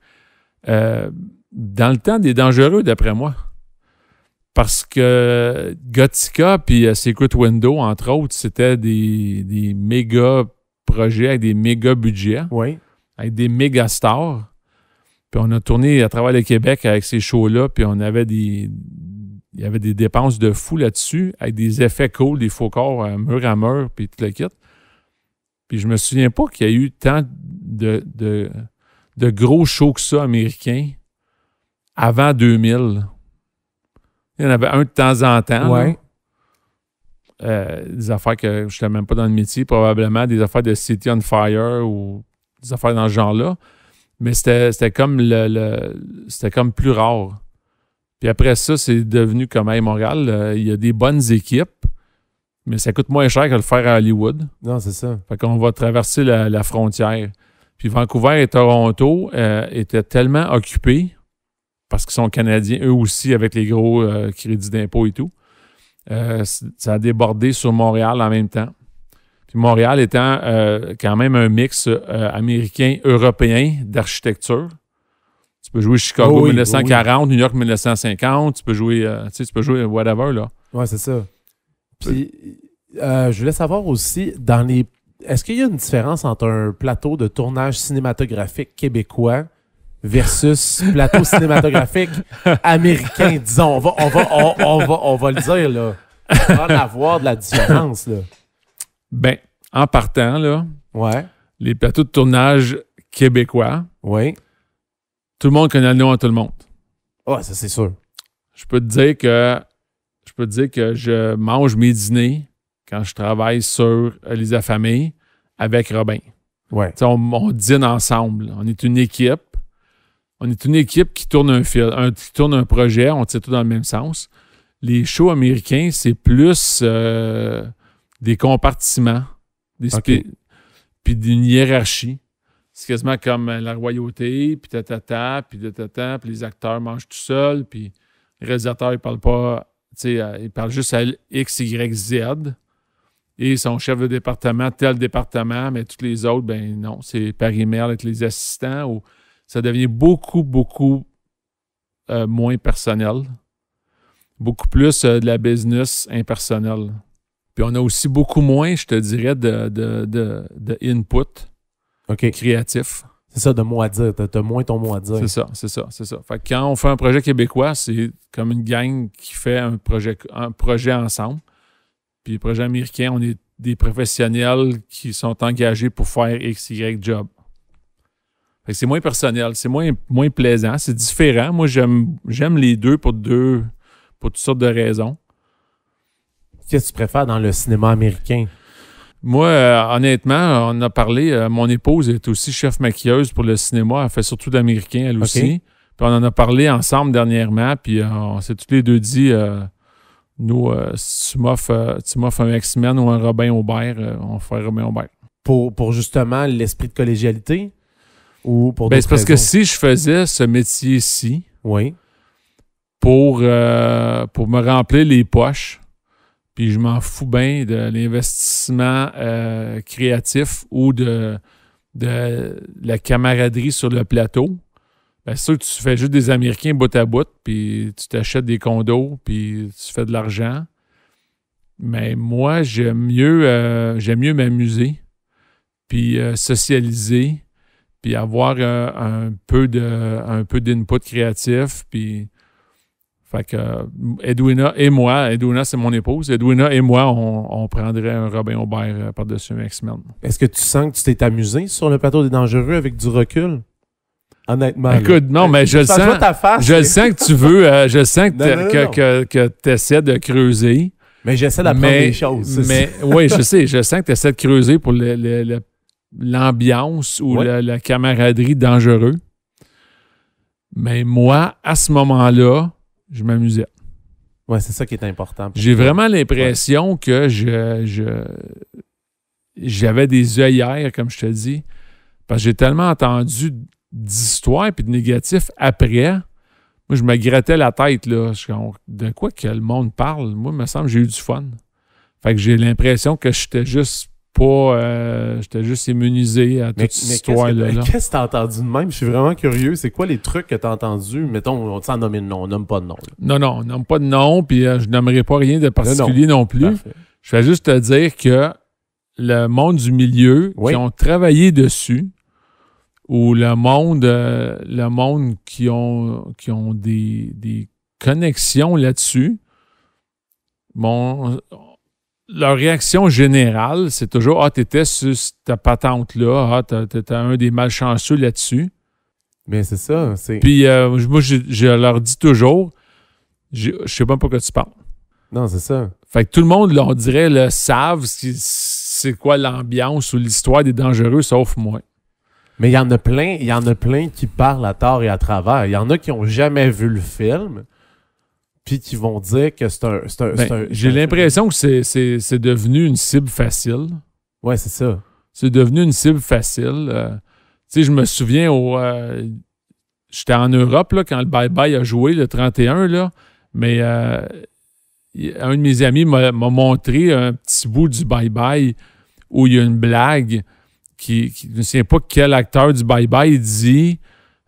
dans le temps des Dangereux, d'après moi. Parce que Gothica puis Secret Window, entre autres, c'était des méga projets avec des méga budgets, Oui. avec des méga stars. Puis on a tourné à travers le Québec avec ces shows-là, puis il y avait des dépenses de fou là-dessus, avec des effets cool, des faux corps mur à mur, puis tout le kit. Puis je me souviens pas qu'il y a eu tant de gros shows que ça américains avant 2000. Il y en avait un de temps en temps. Ouais. Des affaires que je n'étais même pas dans le métier, probablement des affaires de City on Fire ou des affaires dans ce genre-là. Mais c'était comme c'était comme plus rare. Puis après ça, c'est devenu comme hey, Montréal, il y a des bonnes équipes, mais ça coûte moins cher que le faire à Hollywood. Non, c'est ça. Fait qu'on va traverser la frontière. Puis Vancouver et Toronto étaient tellement occupés, parce qu'ils sont Canadiens, eux aussi, avec les gros crédits d'impôt et tout. Ça a débordé sur Montréal en même temps. Puis Montréal étant quand même un mix américain-européen d'architecture. Tu peux jouer Chicago 1940, New York 1950, tu peux jouer whatever, là. Ouais, c'est ça. Puis, je voulais savoir aussi, est-ce qu'il y a une différence entre un plateau de tournage cinématographique québécois versus plateau cinématographique américain, disons? On va le dire, là. Il va en avoir de la différence, là. Ben, en partant, là, Ouais. les plateaux de tournage québécois, Oui. tout le monde connaît le nom à tout le monde. Ouais, ça, c'est sûr. Je peux te dire que je mange mes dîners quand je travaille sur Les Affamés avec Robin. Ouais. On dîne ensemble. On est une équipe. On est une équipe qui tourne qui tourne un projet. On tire tout dans le même sens. Les shows américains, c'est plus des compartiments, puis d'une hiérarchie. C'est quasiment comme la royauté, puis puis les acteurs mangent tout seuls, puis le réalisateur, il parle pas, il parle juste à X, Y, Z. Et son chef de département, tel département, mais tous les autres, ben non, c'est Paris-Merle avec les assistants, où ça devient beaucoup, beaucoup moins personnel. Beaucoup plus de la business impersonnelle. Puis on a aussi beaucoup moins, je te dirais, de input créatif. C'est ça, de mot à dire. T'as moins ton mot à dire. C'est ça. Fait que quand on fait un projet québécois, c'est comme une gang qui fait un projet ensemble. Puis le projet américain, on est des professionnels qui sont engagés pour faire X, Y job. Fait que c'est moins personnel, c'est moins plaisant, c'est différent. Moi, j'aime les deux pour toutes sortes de raisons. Qu'est-ce que tu préfères dans le cinéma américain? Moi, honnêtement, on a parlé, mon épouse est aussi chef maquilleuse pour le cinéma, elle fait surtout d'américain, elle aussi. Puis on en a parlé ensemble dernièrement, puis on s'est tous les deux dit, nous, si tu m'offres un X-Men ou un Robin Aubert, on ferait Robin Aubert. Pour justement l'esprit de collégialité? Ou pour c'est parce que si je faisais ce métier-ci, pour me remplir les poches, puis je m'en fous bien de l'investissement créatif ou de la camaraderie sur le plateau, c'est sûr que tu fais juste des Américains bout à bout, puis tu t'achètes des condos, puis tu fais de l'argent. Mais moi, j'aime mieux m'amuser, puis socialiser, puis avoir un peu d'input créatif, puis fait que Edwina, c'est mon épouse, Edwina et moi, on prendrait un Robin Aubert par-dessus un X-Men. Est-ce que tu sens que tu t'es amusé sur le plateau des Dangereux avec du recul? Honnêtement. Écoute, non, mais je le sens. Je le sens que tu veux, je sens que tu essaies de creuser. Mais j'essaie d'apprendre des choses. Oui, je sais, je sens que tu essaies de creuser pour l'ambiance ou la camaraderie Dangereux. Mais moi, à ce moment-là, je m'amusais. Oui, c'est ça qui est important. J'ai vraiment l'impression que j'avais des œillères, comme je te dis, parce que j'ai tellement entendu d'histoires et de négatifs après. Moi, je me grattais la tête, là. De quoi que le monde parle? Moi, il me semble que j'ai eu du fun. Fait que j'ai l'impression que j'étais juste j'étais juste immunisé à toute cette histoire-là. Qu'est-ce que t'as entendu de même? Je suis vraiment curieux. C'est quoi les trucs que t'as entendus? Mettons, on s'en nomme de nom. On nomme pas de nom. Là. Non, on nomme pas de nom, puis je nommerai pas rien de particulier non plus. Parfait. Je vais juste te dire que le monde du milieu qui ont travaillé dessus, ou le monde qui ont des connexions là-dessus, leur réaction générale, c'est toujours « Ah, t'étais sur ta patente-là. Ah, t'étais un des malchanceux là-dessus. » Mais c'est ça. Puis moi, je leur dis toujours « Je sais pas pourquoi tu parles. » Non, c'est ça. Fait que tout le monde, là, on dirait, savent c'est quoi l'ambiance ou l'histoire des Dangereux, sauf moi. Mais il y en a plein qui parlent à tort et à travers. Il y en a qui n'ont jamais vu le film, puis qui vont dire que c'est un... J'ai l'impression que c'est devenu une cible facile. Ouais, c'est ça. C'est devenu une cible facile. Tu sais, je me souviens, j'étais en Europe là, quand le Bye Bye a joué, le 31, là, mais un de mes amis m'a montré un petit bout du Bye Bye où il y a une blague qui je ne me souviens pas quel acteur du Bye Bye dit...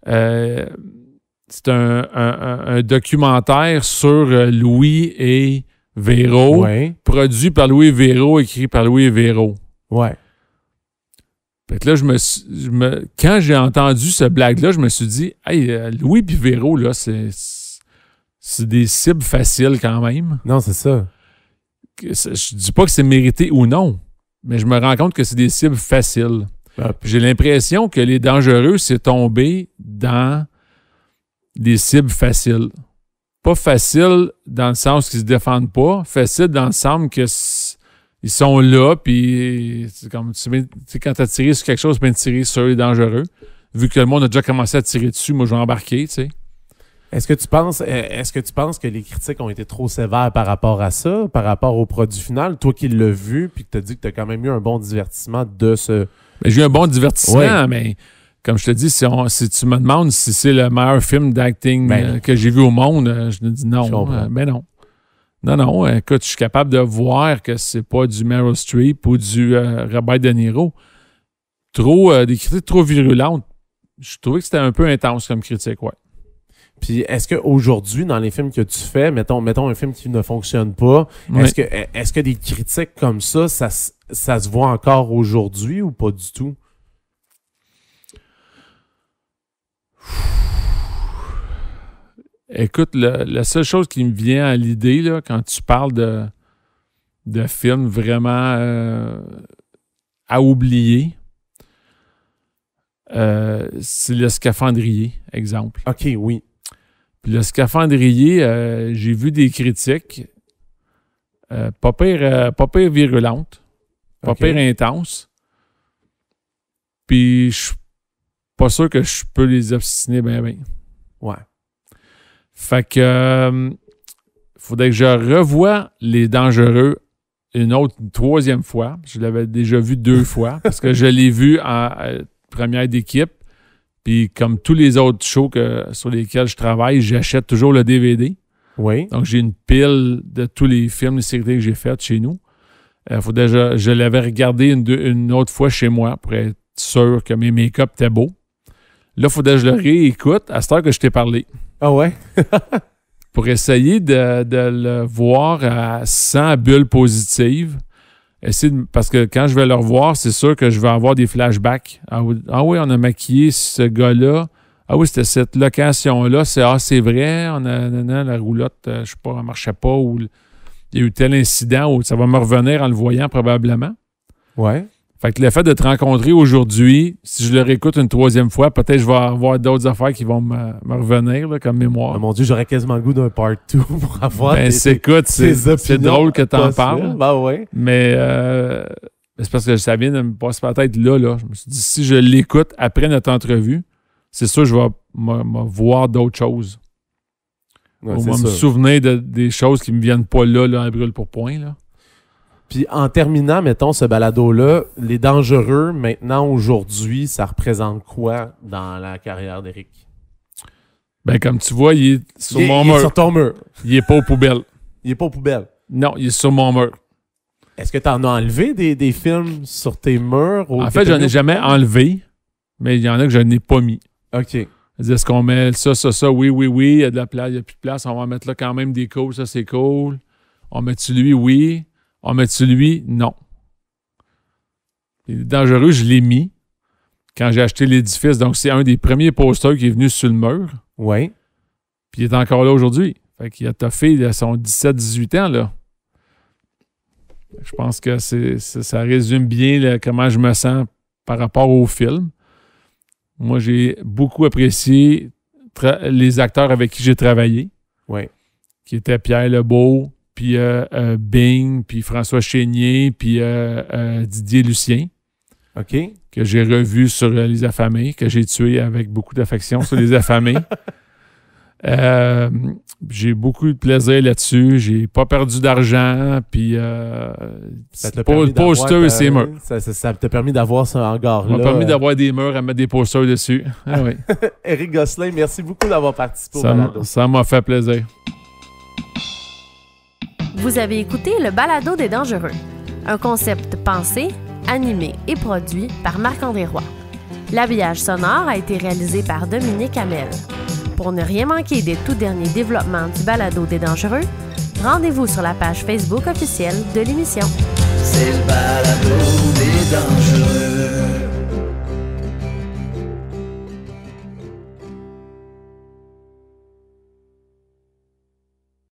c'est un documentaire sur Louis et Véro, produit par Louis Véro, écrit par Louis Véro. Ouais. Fait que là, quand j'ai entendu ce blague-là, je me suis dit, hey, Louis et Véro, là, c'est des cibles faciles quand même. Non, c'est ça. Je dis pas que c'est mérité ou non, mais je me rends compte que c'est des cibles faciles. J'ai l'impression que les Dangereux, c'est tombé dans des cibles faciles. Pas facile dans le sens qu'ils se défendent pas, facile dans le sens que ils sont là, puis c'est comme, tu sais, quand tu as tiré sur quelque chose, tu peux tirer sur les dangereux. Vu que le monde a déjà commencé à tirer dessus, moi, je vais embarquer, tu sais. Est-ce que tu penses que les critiques ont été trop sévères par rapport à ça, par rapport au produit final? Toi qui l'as vu, puis que tu as dit que tu as quand même eu un bon divertissement de ce... Ben, j'ai eu un bon divertissement, mais comme je te dis, si tu me demandes si c'est le meilleur film d'acting que j'ai vu au monde, je te dis non. Ben non. Non, écoute, je suis capable de voir que c'est pas du Meryl Streep ou du Robert De Niro. Des critiques trop virulentes. Je trouvais que c'était un peu intense comme critique, ouais. Puis est-ce qu'aujourd'hui, dans les films que tu fais, mettons un film qui ne fonctionne pas, est-ce que des critiques comme ça se voit encore aujourd'hui ou pas du tout? Écoute, la seule chose qui me vient à l'idée, là, quand tu parles de films vraiment à oublier, c'est Le Scaphandrier, exemple. OK, oui. Puis Le Scaphandrier, j'ai vu des critiques pas pire virulentes, pas pire intenses. Puis je suis pas sûr que je peux les obstiner bien. Ouais. Fait que faudrait que je revoie Les Dangereux une troisième fois. Je l'avais déjà vu 2 fois parce que je l'ai vu en première d'équipe. Puis comme tous les autres shows sur lesquels je travaille, j'achète toujours le DVD. Oui. Donc j'ai une pile de tous les films, les séries que j'ai faites chez nous. Je l'avais regardé une autre fois chez moi pour être sûr que mes make-up étaient beaux. Là, il faudrait que je le réécoute à cette heure que je t'ai parlé. Ah ouais? Pour essayer de le voir à 100 bulles positives. Parce que quand je vais le revoir, c'est sûr que je vais avoir des flashbacks. Ah oui, on a maquillé ce gars-là. Ah oui, c'était cette location-là. C'est vrai, la roulotte, je sais pas, elle marchait pas. Ou il y a eu tel incident où ça va me revenir en le voyant probablement. Ouais. Fait que le fait de te rencontrer aujourd'hui, si je le réécoute une 3e fois, peut-être que je vais avoir d'autres affaires qui vont me revenir là, comme mémoire. Oh mon Dieu, j'aurais quasiment le goût d'un part 2 pour avoir c'est drôle que tu en parles. Ben ouais. Mais c'est parce que ça vient de me passer par la tête là. Je me suis dit, si je l'écoute après notre entrevue, c'est sûr que je vais me voir d'autres choses. Ouais, Ou me souvenir des choses qui ne me viennent pas là à brûle pour point. Là. Puis en terminant, mettons, ce balado-là, Les Dangereux, maintenant, aujourd'hui, ça représente quoi dans la carrière d'Éric? Ben, comme tu vois, il est sur mon mur. Il est sur ton mur. Il est pas aux poubelles. Il est pas aux poubelles. Non, il est sur mon mur. Est-ce que tu en as enlevé des films sur tes murs? En fait, j'en ai jamais enlevé, mais il y en a que je n'ai pas mis. OK. Est-ce qu'on met ça? Oui, il y a de la place, il n'y a plus de place. On va mettre là quand même des cool, ça c'est cool. On met-tu lui? Oui. On met-tu lui? Non. Il est dangereux, je l'ai mis quand j'ai acheté l'édifice. Donc, c'est un des premiers posters qui est venu sur le mur. Oui. Puis il est encore là aujourd'hui. Fait qu'il a toffé, il a son 17-18 ans, là. Je pense que ça résume bien là, comment je me sens par rapport au film. Moi, j'ai beaucoup apprécié les acteurs avec qui j'ai travaillé. Oui. Qui étaient Pierre Lebeau, puis Bing, puis François Chénier, puis Didier Lucien. OK. Que j'ai revu sur Les Affamés, que j'ai tué avec beaucoup d'affection sur Les Affamés. J'ai beaucoup de plaisir là-dessus. J'ai pas perdu d'argent, puis le poster et ses murs. Ça t'a permis d'avoir ce hangar-là. Ça m'a permis d'avoir des murs à mettre des posters dessus. Ah oui. Éric Gosselin, merci beaucoup d'avoir participé au balado. Ça m'a fait plaisir. Vous avez écouté le Balado des Dangereux, un concept pensé, animé et produit par Marc-André Roy. L'habillage sonore a été réalisé par Dominique Hamel. Pour ne rien manquer des tout derniers développements du Balado des Dangereux, rendez-vous sur la page Facebook officielle de l'émission. C'est le Balado des Dangereux.